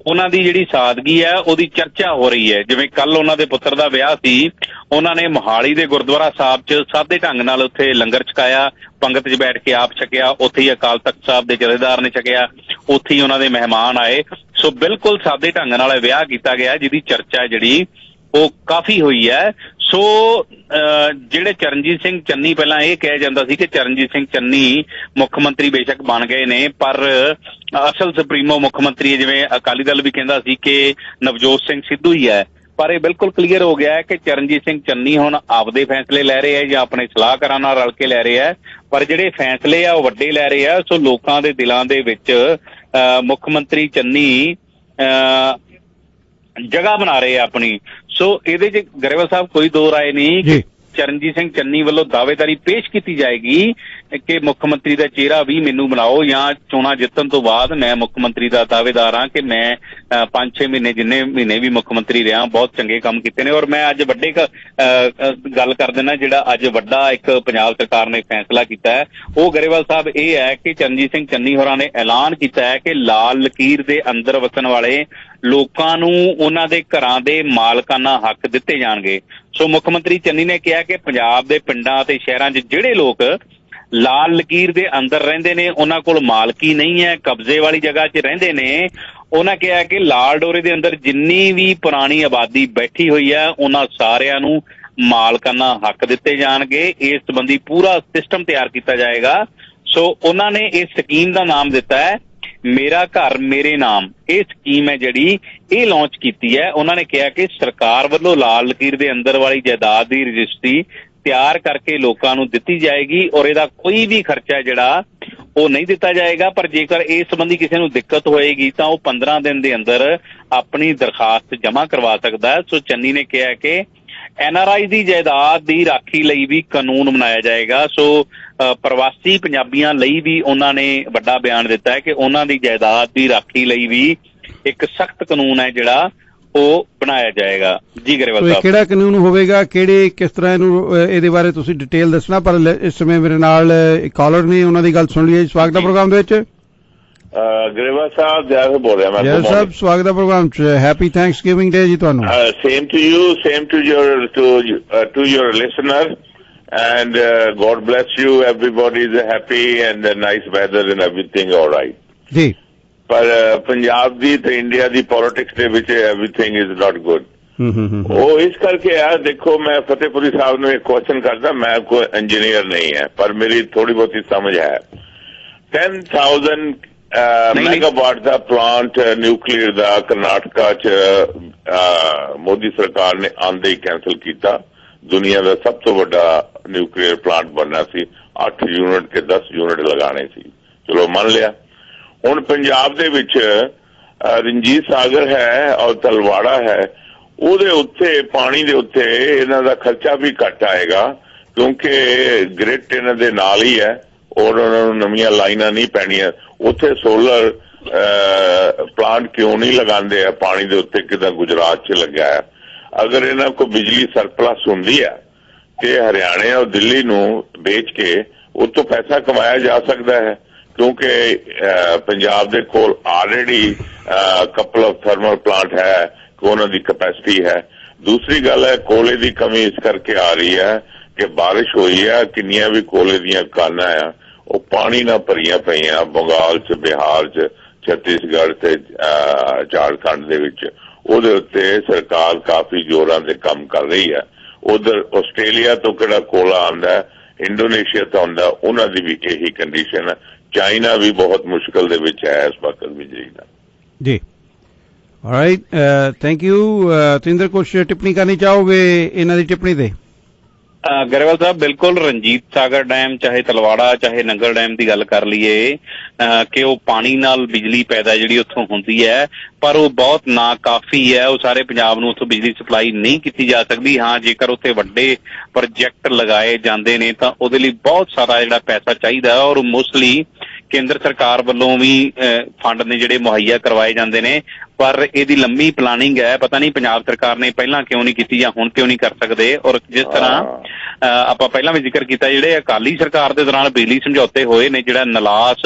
ਉਹਨਾਂ ਦੀ ਜਿਹੜੀ ਸਾਦਗੀ ਹੈ ਉਹਦੀ ਚਰਚਾ ਹੋ ਰਹੀ ਹੈ। ਜਿਵੇਂ ਕੱਲ ਉਹਨਾਂ ਦੇ ਪੁੱਤਰ ਦਾ ਵਿਆਹ ਸੀ, ਉਹਨਾਂ ਨੇ ਮੋਹਾਲੀ ਦੇ ਗੁਰਦੁਆਰਾ ਸਾਹਿਬ 'ਚ ਸਾਦੇ ਢੰਗ ਨਾਲ ਉੱਥੇ ਲੰਗਰ ਛਕਾਇਆ, ਪੰਗਤ 'ਚ ਬੈਠ ਕੇ ਆਪ ਛਕਿਆ, ਉੱਥੇ ਹੀ ਅਕਾਲ ਤਖਤ ਸਾਹਿਬ ਦੇ ਜਥੇਦਾਰ ਨੇ ਛਕਿਆ, ਉੱਥੇ ਹੀ ਉਹਨਾਂ ਦੇ ਮਹਿਮਾਨ ਆਏ। ਸੋ ਬਿਲਕੁਲ ਸਾਦੇ ਢੰਗ ਨਾਲ ਵਿਆਹ ਕੀਤਾ ਗਿਆ, ਜਿਹਦੀ ਚਰਚਾ ਜਿਹੜੀ ਉਹ ਕਾਫੀ ਹੋਈ ਹੈ। ਸੋ ਜਿਹੜੇ ਚਰਨਜੀਤ ਸਿੰਘ ਚੰਨੀ, ਪਹਿਲਾਂ ਇਹ ਕਿਹਾ ਜਾਂਦਾ ਸੀ ਕਿ ਚਰਨਜੀਤ ਸਿੰਘ ਚੰਨੀ ਮੁੱਖ ਮੰਤਰੀ ਬੇਸ਼ੱਕ ਬਣ ਗਏ ਨੇ, ਪਰ ਅਸਲ ਸੁਪਰੀਮੋ ਮੁੱਖ ਮੰਤਰੀ ਜਿਵੇਂ ਅਕਾਲੀ ਦਲ ਵੀ ਕਹਿੰਦਾ ਸੀ ਕਿ ਨਵਜੋਤ ਸਿੰਘ ਸਿੱਧੂ ਹੀ ਹੈ, ਪਰ ਇਹ ਬਿਲਕੁਲ ਕਲੀਅਰ ਹੋ ਗਿਆ ਹੈ ਕਿ ਚਰਨਜੀਤ ਸਿੰਘ ਚੰਨੀ ਹੁਣ ਆਪਦੇ ਫੈਸਲੇ ਲੈ ਰਹੇ ਹੈ ਜਾਂ ਆਪਣੇ ਸਲਾਹਕਾਰਾਂ ਨਾਲ ਰਲ ਕੇ ਲੈ ਰਹੇ ਹੈ, ਪਰ ਜਿਹੜੇ ਫੈਸਲੇ ਆ ਉਹ ਵੱਡੇ ਲੈ ਰਹੇ ਆ। ਸੋ ਲੋਕਾਂ ਦੇ ਦਿਲਾਂ ਦੇ ਵਿੱਚ ਮੁੱਖ ਮੰਤਰੀ ਚੰਨੀ ਜਗ੍ਹਾ ਬਣਾ ਰਹੇ ਆ ਆਪਣੀ। ਸੋ ਇਹਦੇ 'ਚ ਗਰੇਵਾਲ ਸਾਹਿਬ ਕੋਈ ਦੋ ਰਾਏ ਨਹੀਂ ਕਿ ਚਰਨਜੀਤ ਸਿੰਘ ਚੰਨੀ ਵੱਲੋਂ ਦਾਅਵੇਦਾਰੀ ਪੇਸ਼ ਕੀਤੀ ਜਾਏਗੀ ਕਿ ਮੁੱਖ ਮੰਤਰੀ ਦਾ ਚਿਹਰਾ ਵੀ ਮੈਨੂੰ ਬਣਾਓ, ਜਾਂ ਚੋਣਾਂ ਜਿੱਤਣ ਤੋਂ ਬਾਅਦ ਮੈਂ ਮੁੱਖ ਮੰਤਰੀ ਦਾ ਦਾਅਵੇਦਾਰ ਹਾਂ ਕਿ ਮੈਂ 5-6 ਮਹੀਨੇ ਜਿੰਨੇ ਮਹੀਨੇ ਵੀ ਮੁੱਖ ਮੰਤਰੀ ਰਿਹਾ ਬਹੁਤ ਚੰਗੇ ਕੰਮ ਕੀਤੇ ਨੇ। ਔਰ ਮੈਂ ਅੱਜ ਵੱਡੇ ਗੱਲ ਕਰ ਦਿੰਦਾ, ਜਿਹੜਾ ਅੱਜ ਵੱਡਾ ਇੱਕ ਪੰਜਾਬ ਸਰਕਾਰ ਨੇ ਫੈਸਲਾ ਕੀਤਾ ਹੈ ਉਹ ਗਰੇਵਾਲ ਸਾਹਿਬ ਇਹ ਹੈ ਕਿ ਚਰਨਜੀਤ ਸਿੰਘ ਚੰਨੀ ਹੋਰਾਂ ਨੇ ਐਲਾਨ ਕੀਤਾ ਹੈ ਕਿ ਲਾਲ ਲਕੀਰ ਦੇ ਅੰਦਰ ਵਸਣ ਵਾਲੇ ਲੋਕਾਂ ਨੂੰ ਉਹਨਾਂ ਦੇ ਘਰਾਂ ਦੇ ਮਾਲਕਾਨਾ ਹੱਕ ਦਿੱਤੇ ਜਾਣਗੇ। ਸੋ ਮੁੱਖ ਮੰਤਰੀ ਚੰਨੀ ਨੇ ਕਿਹਾ ਕਿ ਪੰਜਾਬ ਦੇ ਪਿੰਡਾਂ ਅਤੇ ਸ਼ਹਿਰਾਂ 'ਚ ਜਿਹੜੇ ਲੋਕ ਲਾਲ ਲਕੀਰ ਦੇ ਅੰਦਰ ਰਹਿੰਦੇ ਨੇ, ਉਹਨਾਂ ਕੋਲ ਮਾਲਕੀ ਨਹੀਂ ਹੈ, ਕਬਜ਼ੇ ਵਾਲੀ ਜਗ੍ਹਾ 'ਚ ਰਹਿੰਦੇ ਨੇ, ਉਹਨਾਂ ਕਿਹਾ ਕਿ ਲਾਲ ਡੋਰੇ ਦੇ ਅੰਦਰ ਜਿੰਨੀ ਵੀ ਪੁਰਾਣੀ ਆਬਾਦੀ ਬੈਠੀ ਹੋਈ ਹੈ ਉਹਨਾਂ ਸਾਰਿਆਂ ਨੂੰ ਮਾਲਕਾਨਾ ਹੱਕ ਦਿੱਤੇ ਜਾਣਗੇ। ਇਸ ਸੰਬੰਧੀ ਪੂਰਾ ਸਿਸਟਮ ਤਿਆਰ ਕੀਤਾ ਜਾਏਗਾ। ਸੋ ਉਹਨਾਂ ਨੇ ਇਸ ਸਕੀਮ ਦਾ ਨਾਮ ਦਿੱਤਾ ਹੈ ਮੇਰਾ ਘਰ ਮੇਰੇ ਨਾਮ। ਇਹ ਸਕੀਮ ਹੈ ਜਿਹੜੀ ਇਹ ਲਾਂਚ ਕੀਤੀ ਹੈ। ਉਹਨਾਂ ਨੇ ਕਿਹਾ ਕਿ ਸਰਕਾਰ ਵੱਲੋਂ ਲਾਲ ਲਕੀਰ ਦੇ ਅੰਦਰ ਵਾਲੀ ਜਾਇਦਾਦ ਦੀ ਰਜਿਸਟਰੀ ਤਿਆਰ ਕਰਕੇ ਲੋਕਾਂ ਨੂੰ ਦਿੱਤੀ ਜਾਏਗੀ ਔਰ ਇਹਦਾ ਕੋਈ ਵੀ ਖਰਚਾ ਜਿਹੜਾ ਉਹ ਨਹੀਂ ਦਿੱਤਾ ਜਾਏਗਾ। ਪਰ ਜੇਕਰ ਇਸ ਸੰਬੰਧੀ ਕਿਸੇ ਨੂੰ ਦਿੱਕਤ ਹੋਏਗੀ ਤਾਂ ਉਹ 15 ਦਿਨ ਦੇ ਅੰਦਰ ਆਪਣੀ ਦਰਖਾਸਤ ਜਮ੍ਹਾਂ ਕਰਵਾ ਸਕਦਾ ਹੈ। ਸੋ ਚੰਨੀ ਨੇ ਕਿਹਾ ਕਿ NRI ਦੀ ਜਾਇਦਾਦ ਦੀ ਰਾਖੀ ਲਈ ਵੀ ਕਾਨੂੰਨ ਬਣਾਇਆ ਜਾਏਗਾ। ਸੋ ਪ੍ਰਵਾਸੀ ਪੰਜਾਬੀਆਂ ਲਈ ਵੀ ਉਹਨਾਂ ਨੇ ਵੱਡਾ ਬਿਆਨ ਦਿੱਤਾ ਹੈ ਕਿ ਉਹਨਾਂ ਦੀ ਜਾਇਦਾਦ ਦੀ ਰਾਖੀ ਲਈ ਵੀ ਇੱਕ ਸਖਤ ਕਾਨੂੰਨ ਹੈ ਜਿਹੜਾ ਉਹ ਬਣਾਇਆ ਜਾਏਗਾ। ਜੀ ਗਰੇਵਾਲ ਸਾਹਿਬ, ਕਿਹੜਾ ਕਾਨੂੰਨ ਹੋਵੇਗਾ, ਕਿਹੜੇ ਕਿਸ ਤਰ੍ਹਾਂ ਇਹਨੂੰ ਇਹਦੇ ਬਾਰੇ ਤੁਸੀਂ ਡਿਟੇਲ ਦੱਸਣਾ। ਪਰ ਇਸ ਸਮੇਂ ਮੇਰੇ ਨਾਲ ਕਾਲਰ ਨੇ, ਉਹਨਾਂ ਦੀ ਗੱਲ ਸੁਣ ਲਈਏ। ਸਵਾਗਤ ਹੈ ਪ੍ਰੋਗਰਾਮ ਦੇ ਵਿੱਚ। ਗਰੇਵਾਲ ਸਾਹਿਬ ਜੈ ਬੋਲ ਰਿਹਾ ਮੈਂ। ਜੈ ਸਾਹਿਬ, ਸਵਾਗਤ ਹੈ ਪ੍ਰੋਗਰਾਮ 'ਚ। ਹੈਪੀ ਥੈਂਕਸਗਿਵਿੰਗ ਡੇ ਜੀ ਤੁਹਾਨੂੰ। Same to you, same to your listener and God bless you. Everybody is happy and nice weather and everything all right. ਜੀ, ਪਰ ਪੰਜਾਬ ਦੀ ਤੇ ਇੰਡੀਆ ਦੀ ਪੋਲਿਟਿਕਸ ਦੇ ਵਿੱਚ everything is not good. ਉਹ ਇਸ ਕਰਕੇ ਆ ਦੇਖੋ, ਮੈਂ ਫਤਿਹਪੁਰੀ ਸਾਹਿਬ ਨੂੰ ਇੱਕ ਕੁਐਸਚਨ ਕਰਦਾ। ਮੈਂ ਕੋਈ ਇੰਜੀਨੀਅਰ ਨਹੀਂ ਹੈ ਪਰ ਮੇਰੀ ਥੋੜੀ ਬਹੁਤੀ ਸਮਝ ਹੈ। 10,000 ਮੈਗਾਵਾਟ ਦਾ ਪਲਾਂਟ ਨਿਊਕਲੀਅਰ ਦਾ ਕਰਨਾਟਕਾ 'ਚ ਮੋਦੀ ਸਰਕਾਰ ਨੇ ਆਉਂਦੇ ਹੀ ਕੈਂਸਲ ਕੀਤਾ। ਦੁਨੀਆ ਦਾ ਸਭ ਤੋਂ ਵੱਡਾ ਨਿਊਕਲੀਅਰ ਪਲਾਂਟ ਬਣਨਾ ਸੀ। 8 ਯੂਨਿਟ ਕੇ 10 ਯੂਨਿਟ ਲਗਾਣੇ ਸੀ। ਚਲੋ ਮੰਨ ਲਿਆ। ਹੁਣ ਪੰਜਾਬ ਦੇ ਵਿੱਚ ਰਣਜੀਤ ਸਾਗਰ ਹੈ ਔਰ ਤਲਵਾੜਾ ਹੈ, ਉਹਦੇ ਉੱਤੇ ਪਾਣੀ ਦੇ ਉੱਤੇ ਇਹਨਾਂ ਦਾ ਖਰਚਾ ਵੀ ਘੱਟ ਆਏਗਾ ਕਿਉਂਕਿ ਗ੍ਰਿਡ ਇਹਨਾਂ ਦੇ ਨਾਲ ਹੀ ਹੈ ਔਰ ਉਹਨਾਂ ਨੂੰ ਨਵੀਆਂ ਲਾਈਨਾਂ ਨਹੀਂ ਪੈਣੀਆਂ। ਉੱਥੇ ਸੋਲਰ ਪਲਾਂਟ ਕਿਉਂ ਨਹੀਂ ਲਗਾਉਂਦੇ ਆ ਪਾਣੀ ਦੇ ਉੱਤੇ, ਕਿਦਾਂ ਗੁਜਰਾਤ 'ਚ ਲੱਗਾ ਹੈ। ਅਗਰ ਇਹਨਾਂ ਕੋਲ ਬਿਜਲੀ ਸਰਪਲਸ ਹੁੰਦੀ ਹੈ ਤੇ ਹਰਿਆਣੇ ਔਰ ਦਿੱਲੀ ਨੂੰ ਵੇਚ ਕੇ ਉਹ ਤੋਂ ਪੈਸਾ ਕਮਾਇਆ ਜਾ ਸਕਦਾ ਹੈ ਕਿਉਂਕਿ ਪੰਜਾਬ ਦੇ ਕੋਲ already couple of thermal plant ਹੈ ਕਿ ਉਹਨਾਂ ਦੀ ਕੈਪੈਸਿਟੀ ਹੈ। ਦੂਸਰੀ ਗੱਲ ਹੈ, ਕੋਲੇ ਦੀ ਕਮੀ ਇਸ ਕਰਕੇ ਆ ਰਹੀ ਹੈ ਕਿ ਬਾਰਿਸ਼ ਹੋਈ ਹੈ, ਕਿੰਨੀਆਂ ਵੀ ਕੋਲੇ ਦੀਆਂ ਕਾਨਾਂ ਆ ਉਹ ਪਾਣੀ ਨਾਲ ਭਰੀਆਂ ਪਈਆਂ ਬੰਗਾਲ 'ਚ, ਬਿਹਾਰ 'ਚ, ਛੱਤੀਸਗੜ੍ਹ ਤੇ ਝਾਰਖੰਡ ਦੇ ਵਿੱਚ। ਉਹਦੇ ਉੱਤੇ ਸਰਕਾਰ ਕਾਫੀ ਜ਼ੋਰਾਂ ਦੇ ਕੰਮ ਕਰ ਰਹੀ ਹੈ। ਉਧਰ ਆਸਟ੍ਰੇਲੀਆ ਤੋਂ ਕਿਹੜਾ ਕੋਲਾ ਆਉਂਦਾ, ਇੰਡੋਨੇਸ਼ੀਆ ਤੋਂ ਆਉਂਦਾ, ਉਹਨਾਂ ਦੀ ਵੀ ਇਹੀ ਕੰਡੀਸ਼ਨ ਹੈ। ਚਾਈਨਾ ਵੀ ਬਹੁਤ ਮੁਸ਼ਕਲ ਦੇ ਵਿੱਚ ਹੈ ਇਸ ਵਕਤ ਬਿਜਲੀ ਦਾ। ਜੀ, ਆਲਰਾਈਟ, ਥੈਂਕ ਯੂ। ਤੇਂਦਰ, ਕੁਛ ਟਿੱਪਣੀ ਕਰਨੀ ਚਾਹੋਗੇ ਇਹਨਾਂ ਦੀ ਟਿੱਪਣੀ ਤੇ? ਗਰੇਵਾਲ ਸਾਹਿਬ, ਬਿਲਕੁਲ ਰਣਜੀਤ ਸਾਗਰ ਡੈਮ, ਚਾਹੇ ਤਲਵਾੜਾ ਚਾਹੇ ਨੰਗਲ ਡੈਮ ਦੀ ਗੱਲ ਕਰ ਲਈਏ ਕਿ ਉਹ ਪਾਣੀ ਨਾਲ ਬਿਜਲੀ ਪੈਦਾ ਜਿਹੜੀ ਉੱਥੋਂ ਹੁੰਦੀ ਹੈ ਪਰ ਉਹ ਬਹੁਤ ਨਾਕਾਫੀ ਹੈ। ਉਹ ਸਾਰੇ ਪੰਜਾਬ ਨੂੰ ਉੱਥੋਂ ਬਿਜਲੀ ਸਪਲਾਈ ਨਹੀਂ ਕੀਤੀ ਜਾ ਸਕਦੀ। ਹਾਂ, ਜੇਕਰ ਉੱਥੇ ਵੱਡੇ ਪ੍ਰੋਜੈਕਟ ਲਗਾਏ ਜਾਂਦੇ ਨੇ ਤਾਂ ਉਹਦੇ ਲਈ ਬਹੁਤ ਸਾਰਾ ਜਿਹੜਾ ਪੈਸਾ ਚਾਹੀਦਾ ਔਰ ਮੋਸਟਲੀ ਕੇਂਦਰ ਸਰਕਾਰ ਵੱਲੋਂ ਵੀ ਫੰਡ ਨੇ ਜਿਹੜੇ ਮੁਹੱਈਆ ਕਰਵਾਏ ਜਾਂਦੇ ਨੇ। ਪਰ ਇਹਦੀ ਲੰਮੀ ਪਲਾਨਿੰਗ ਹੈ, ਪਤਾ ਨਹੀਂ ਪੰਜਾਬ ਸਰਕਾਰ ਨੇ ਪਹਿਲਾਂ ਕਿਉਂ ਨਹੀਂ ਕੀਤੀ ਜਾਂ ਹੁਣ ਕਿਉਂ ਨਹੀਂ ਕਰ ਸਕਦੇ। ਔਰ ਜਿਸ ਤਰ੍ਹਾਂ ਆਪਾਂ ਪਹਿਲਾਂ ਵੀ ਜ਼ਿਕਰ ਕੀਤਾ, ਜਿਹੜੇ ਅਕਾਲੀ ਸਰਕਾਰ ਦੇ ਦੌਰਾਨ ਬਿਜਲੀ ਸਮਝੌਤੇ ਹੋਏ ਨੇ, ਜਿਹੜਾ ਨਲਾਸ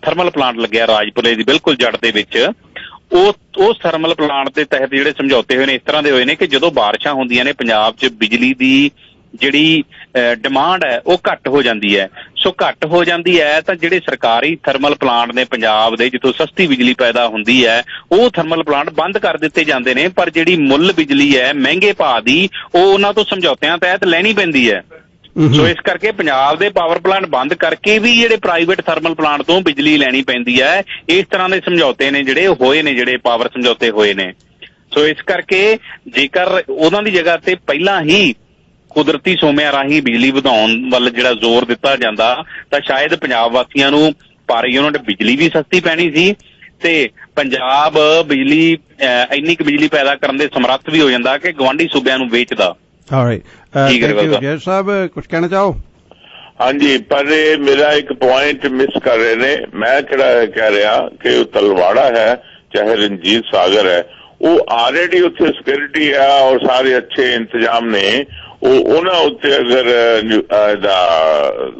ਥਰਮਲ ਪਲਾਂਟ ਲੱਗਿਆ ਰਾਜਪੁਰੇ ਦੀ ਬਿਲਕੁਲ ਜੜ ਦੇ ਵਿੱਚ, ਉਸ ਥਰਮਲ ਪਲਾਂਟ ਦੇ ਤਹਿਤ ਜਿਹੜੇ ਸਮਝੌਤੇ ਹੋਏ ਨੇ ਇਸ ਤਰ੍ਹਾਂ ਦੇ ਹੋਏ ਨੇ ਕਿ ਜਦੋਂ ਬਾਰਿਸ਼ਾਂ ਹੁੰਦੀਆਂ ਨੇ ਪੰਜਾਬ 'ਚ ਬਿਜਲੀ ਦੀ ਜਿਹੜੀ ਡਿਮਾਂਡ ਹੈ ਉਹ ਘੱਟ ਹੋ ਜਾਂਦੀ ਹੈ। ਸੋ ਘੱਟ ਹੋ ਜਾਂਦੀ ਹੈ ਤਾਂ ਜਿਹੜੇ ਸਰਕਾਰੀ ਥਰਮਲ ਪਲਾਂਟ ਨੇ ਪੰਜਾਬ ਦੇ, ਜਿੱਥੋਂ ਸਸਤੀ ਬਿਜਲੀ ਪੈਦਾ ਹੁੰਦੀ ਹੈ, ਉਹ ਥਰਮਲ ਪਲਾਂਟ ਬੰਦ ਕਰ ਦਿੱਤੇ ਜਾਂਦੇ ਨੇ। ਪਰ ਜਿਹੜੀ ਮੁੱਲ ਬਿਜਲੀ ਹੈ ਮਹਿੰਗੇ ਭਾਅ ਦੀ, ਉਹ ਉਹਨਾਂ ਤੋਂ ਸਮਝੌਤਿਆਂ ਤਹਿਤ ਲੈਣੀ ਪੈਂਦੀ ਹੈ। ਸੋ ਇਸ ਕਰਕੇ ਪੰਜਾਬ ਦੇ ਪਾਵਰ ਪਲਾਂਟ ਬੰਦ ਕਰਕੇ ਵੀ ਜਿਹੜੇ ਪ੍ਰਾਈਵੇਟ ਥਰਮਲ ਪਲਾਂਟ ਤੋਂ ਬਿਜਲੀ ਲੈਣੀ ਪੈਂਦੀ ਹੈ। ਇਸ ਤਰ੍ਹਾਂ ਦੇ ਸਮਝੌਤੇ ਨੇ ਜਿਹੜੇ ਹੋਏ ਨੇ, ਜਿਹੜੇ ਪਾਵਰ ਸਮਝੌਤੇ ਹੋਏ ਨੇ। ਸੋ ਇਸ ਕਰਕੇ ਜੇਕਰ ਉਹਨਾਂ ਦੀ ਜਗ੍ਹਾ ਤੇ ਪਹਿਲਾਂ ਹੀ ਕੁਦਰਤੀ ਸੋਮਿਆਂ ਰਾਹੀਂ ਬਿਜਲੀ ਵਧਾਉਣ ਵੱਲ ਜਿਹੜਾ ਜ਼ੋਰ ਦਿੱਤਾ ਜਾਂਦਾ ਤਾਂ ਸ਼ਾਇਦ ਪੰਜਾਬ ਵਾਸੀਆਂ ਨੂੰ ਪਰ ਯੂਨਿਟ ਬਿਜਲੀ ਵੀ ਸਸਤੀ ਪੈਣੀ ਸੀ ਤੇ ਪੰਜਾਬ ਬਿਜਲੀ ਇੰਨੀ ਕੁ ਬਿਜਲੀ ਪੈਦਾ ਕਰਨ ਦੇ ਸਮਰੱਥ ਵੀ ਹੋ ਜਾਂਦਾ ਕਿ ਗਵਾਂਢੀ ਸੂਬਿਆਂ ਨੂੰ ਵੇਚਦਾ। ਜੈ ਸਾਹਿਬ, ਕੁਝ ਕਹਿਣਾ ਚਾਹੋ? ਹਾਂਜੀ, ਪਰ ਇਹ ਮੇਰਾ ਇੱਕ ਪੁਆਇੰਟ ਮਿਸ ਕਰ ਰਹੇ ਨੇ। ਮੈਂ ਕਿਹੜਾ ਕਹਿ ਰਿਹਾ ਕਿ ਉਹ ਤਲਵਾੜਾ ਹੈ ਚਾਹੇ ਰਣਜੀਤ ਸਾਗਰ ਹੈ, ਉਹ ਆਲਰੇਡੀ ਉੱਥੇ ਸਿਕਿਉਰਿਟੀ ਹੈ ਔਰ ਸਾਰੇ ਅੱਛੇ ਇੰਤਜ਼ਾਮ ਨੇ। ਉਹਨਾਂ ਉੱਤੇ ਅਗਰ ਇਹਦਾ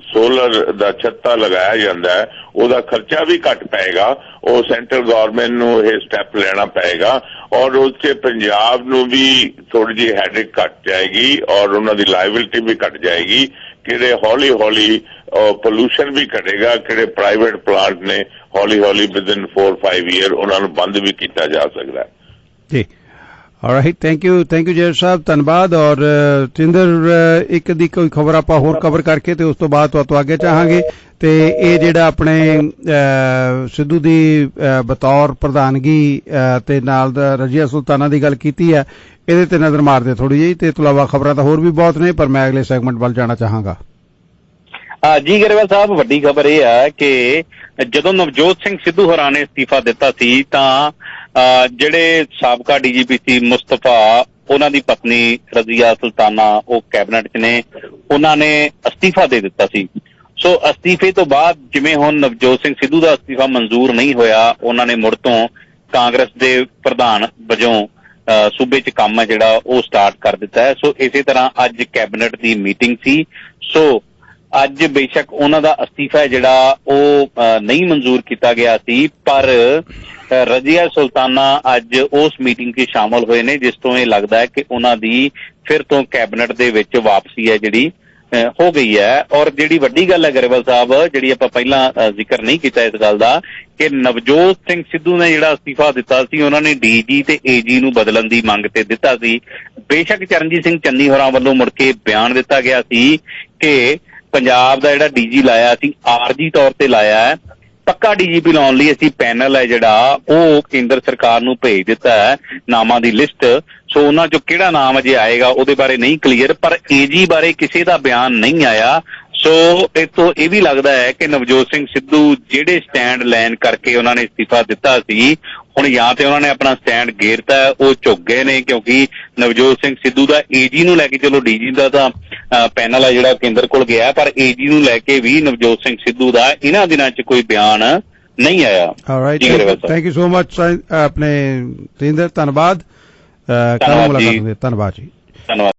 ਸੋਲਰ ਦਾ ਛੱਤਾ ਲਗਾਇਆ ਜਾਂਦਾ ਹੈ ਉਹਦਾ ਖਰਚਾ ਵੀ ਘੱਟ ਪਏਗਾ। ਉਹ ਸੈਂਟਰਲ ਗੌਰਮੈਂਟ ਨੂੰ ਇਹ ਸਟੈਪ ਲੈਣਾ ਪਏਗਾ ਔਰ ਉੱਥੇ ਪੰਜਾਬ ਨੂੰ ਵੀ ਥੋੜੀ ਜਿਹੀ ਹੈਡੇਕ ਘੱਟ ਜਾਏਗੀ ਔਰ ਉਹਨਾਂ ਦੀ ਲਾਇਬਿਲਿਟੀ ਵੀ ਘੱਟ ਜਾਏਗੀ। ਕਿਹੜੇ ਹੌਲੀ ਹੌਲੀ ਪੋਲੂਸ਼ਨ ਵੀ ਘਟੇਗਾ, ਕਿਹੜੇ ਪ੍ਰਾਈਵੇਟ ਪਲਾਂਟ ਨੇ ਹੌਲੀ ਹੌਲੀ ਵਿਦਿਨ 4-5 ਈਅਰ ਉਹਨਾਂ ਨੂੰ ਬੰਦ ਵੀ ਕੀਤਾ ਜਾ ਸਕਦਾ ਹੈ। ਜੀ, ऑलराइट, थैंक यू जय साहब, धन्यवाद। और तिंਦਰ एक दी कोई खबर आप होर कवर करके ते उस तो बाद तो आगे चाहांगे ते ये जिहड़ा अपने सिद्धू दी बतौर प्रधानगी ते नाल रजिया सुल्ताना दी गल कीती है, ਇਹਦੇ ਤੇ नजर मार दे थोड़ी जी, ते इस तो इलावा खबरां तां होर भी बहुत ने, पर मैं अगले सैगमेंट ਵੱਲ जाना चाहांगा। जी गरेवाल साहब, ਵੱਡੀ खबर ਇਹ ਹੈ ਕਿ ਜਦੋਂ ਨਵਜੋਤ ਸਿੰਘ ਸਿੱਧੂ ਹੋਰਾਂ ਨੇ ਅਸਤੀਫਾ ਦਿੱਤਾ ਸੀ ਤਾਂ ਜਿਹੜੇ ਸਾਬਕਾ ਡੀਜੀਪੀ ਸੀ ਮੁਸਤਫਾ, ਉਹਨਾਂ ਦੀ ਪਤਨੀ ਰਜ਼ੀਆ ਸੁਲਤਾਨਾ ਉਹ ਕੈਬਨਿਟ 'ਚ ਨੇ, ਉਹਨਾਂ ਨੇ ਅਸਤੀਫਾ ਦੇ ਦਿੱਤਾ ਸੀ। ਸੋ ਅਸਤੀਫੇ ਤੋਂ ਬਾਅਦ ਜਿਵੇਂ ਹੁਣ ਨਵਜੋਤ ਸਿੰਘ ਸਿੱਧੂ ਦਾ ਅਸਤੀਫਾ ਮਨਜ਼ੂਰ ਨਹੀਂ ਹੋਇਆ, ਉਹਨਾਂ ਨੇ ਮੁੜ ਤੋਂ ਕਾਂਗਰਸ ਦੇ ਪ੍ਰਧਾਨ ਵਜੋਂ ਸੂਬੇ 'ਚ ਕੰਮ ਹੈ ਜਿਹੜਾ ਉਹ ਸਟਾਰਟ ਕਰ ਦਿੱਤਾ ਹੈ। ਸੋ ਇਸੇ ਤਰ੍ਹਾਂ ਅੱਜ ਕੈਬਨਿਟ ਦੀ ਮੀਟਿੰਗ ਸੀ। ਸੋ ਅੱਜ ਬੇਸ਼ੱਕ ਉਹਨਾਂ ਦਾ ਅਸਤੀਫਾ ਹੈ ਜਿਹੜਾ ਉਹ ਨਹੀਂ ਮਨਜ਼ੂਰ ਕੀਤਾ ਗਿਆ ਸੀ, ਪਰ ਰਜ਼ੀਆ ਸੁਲਤਾਨਾ ਅੱਜ ਉਸ ਮੀਟਿੰਗ 'ਚ ਸ਼ਾਮਲ ਹੋਏ ਨੇ, ਜਿਸ ਤੋਂ ਇਹ ਲੱਗਦਾ ਹੈ ਕਿ ਉਹਨਾਂ ਦੀ ਫਿਰ ਤੋਂ ਕੈਬਨਿਟ ਦੇ ਵਿੱਚ ਵਾਪਸੀ ਹੈ ਜਿਹੜੀ ਹੋ ਗਈ ਹੈ। ਔਰ ਜਿਹੜੀ ਵੱਡੀ ਗੱਲ ਹੈ गरेवाल ਸਾਹਿਬ, ਜਿਹੜੀ ਆਪਾਂ ਪਹਿਲਾਂ ਜ਼ਿਕਰ ਨਹੀਂ ਕੀਤਾ ਇਸ ਗੱਲ ਦਾ, ਕਿ ਨਵਜੋਤ ਸਿੰਘ ਸਿੱਧੂ ਨੇ ਜਿਹੜਾ ਅਸਤੀਫਾ ਦਿੱਤਾ ਸੀ, ਉਹਨਾਂ ਨੇ ਡੀਜੀ ਤੇ ਏਜੀ ਨੂੰ ਬਦਲਣ ਦੀ ਮੰਗ ਤੇ ਦਿੱਤਾ ਸੀ। ਬੇਸ਼ੱਕ ਚਰਨਜੀਤ ਸਿੰਘ ਚੰਨੀ ਹੋਰਾਂ ਵੱਲੋਂ ਮੁੜ ਕੇ ਬਿਆਨ ਦਿੱਤਾ ਗਿਆ ਸੀ ਕਿ ਪੰਜਾਬ ਦਾ ਜਿਹੜਾ ਡੀਜੀ ਲਾਇਆ ਸੀ ਆਰਜੀ ਤੌਰ ਤੇ ਲਾਇਆ ਹੈ, ਪੱਕਾ ਡੀਜੀਪੀ ਲਾਉਣ ਲਈ ਅਸੀਂ ਪੈਨਲ ਹੈ ਜਿਹੜਾ ਉਹ ਕੇਂਦਰ ਸਰਕਾਰ ਨੂੰ ਭੇਜ ਦਿੱਤਾ ਹੈ ਨਾਮਾਂ ਦੀ ਲਿਸਟ। ਸੋ ਉਹਨਾਂ ਚੋਂ ਕਿਹੜਾ ਨਾਮ ਅਜੇ ਆਏਗਾ ਉਹਦੇ ਬਾਰੇ ਨਹੀਂ ਕਲੀਅਰ, ਪਰ ਏਜੀ ਬਾਰੇ ਕਿਸੇ ਦਾ ਬਿਆਨ ਨਹੀਂ ਆਇਆ। ਸੋ ਇਹ ਤੋਂ ਇਹ ਵੀ ਲੱਗਦਾ ਹੈ ਕਿ ਨਵਜੋਤ ਸਿੰਘ ਸਿੱਧੂ ਜਿਹੜੇ ਸਟੈਂਡ ਲੈਣ ਕਰਕੇ ਉਹਨਾਂ ਨੇ ਅਸਤੀਫਾ ਦਿੱਤਾ ਸੀ, ਹੁਣ ਜਾਂ ਤੇ ਉਹਨਾਂ ਨੇ ਆਪਣਾ ਸਟੈਂਡ ਗੇਰਤਾ, ਉਹ ਝੁਕ ਗਏ ਨੇ, ਕਿਉਂਕਿ ਨਵਜੋਤ ਸਿੰਘ ਸਿੱਧੂ ਦਾ ਏਜੀ ਨੂੰ ਲੈ ਕੇ, ਚਲੋ ਡੀਜੀ ਦਾ ਤਾਂ ਪੈਨਲ ਹੈ ਜਿਹੜਾ ਕੇਂਦਰ ਕੋਲ ਗਿਆ, ਪਰ ਏਜੀ ਨੂੰ ਲੈ ਕੇ ਵੀ ਨਵਜੋਤ ਸਿੰਘ ਸਿੱਧੂ ਦਾ ਇਹਨਾਂ ਦਿਨਾਂ 'ਚ ਕੋਈ ਬਿਆਨ ਨਹੀਂ ਆਇਆ। ਥੈਂਕ ਯੂ ਸੋ ਮਚ ਆਪਣੇ ਤੇਂਦਰ, ਧੰਨਵਾਦ। ਕੱਲ੍ਹ ਮੁਲਾਕਾਤ ਹੋਵੇ, ਧੰਨਵਾਦ ਜੀ, ਧੰਨਵਾਦ।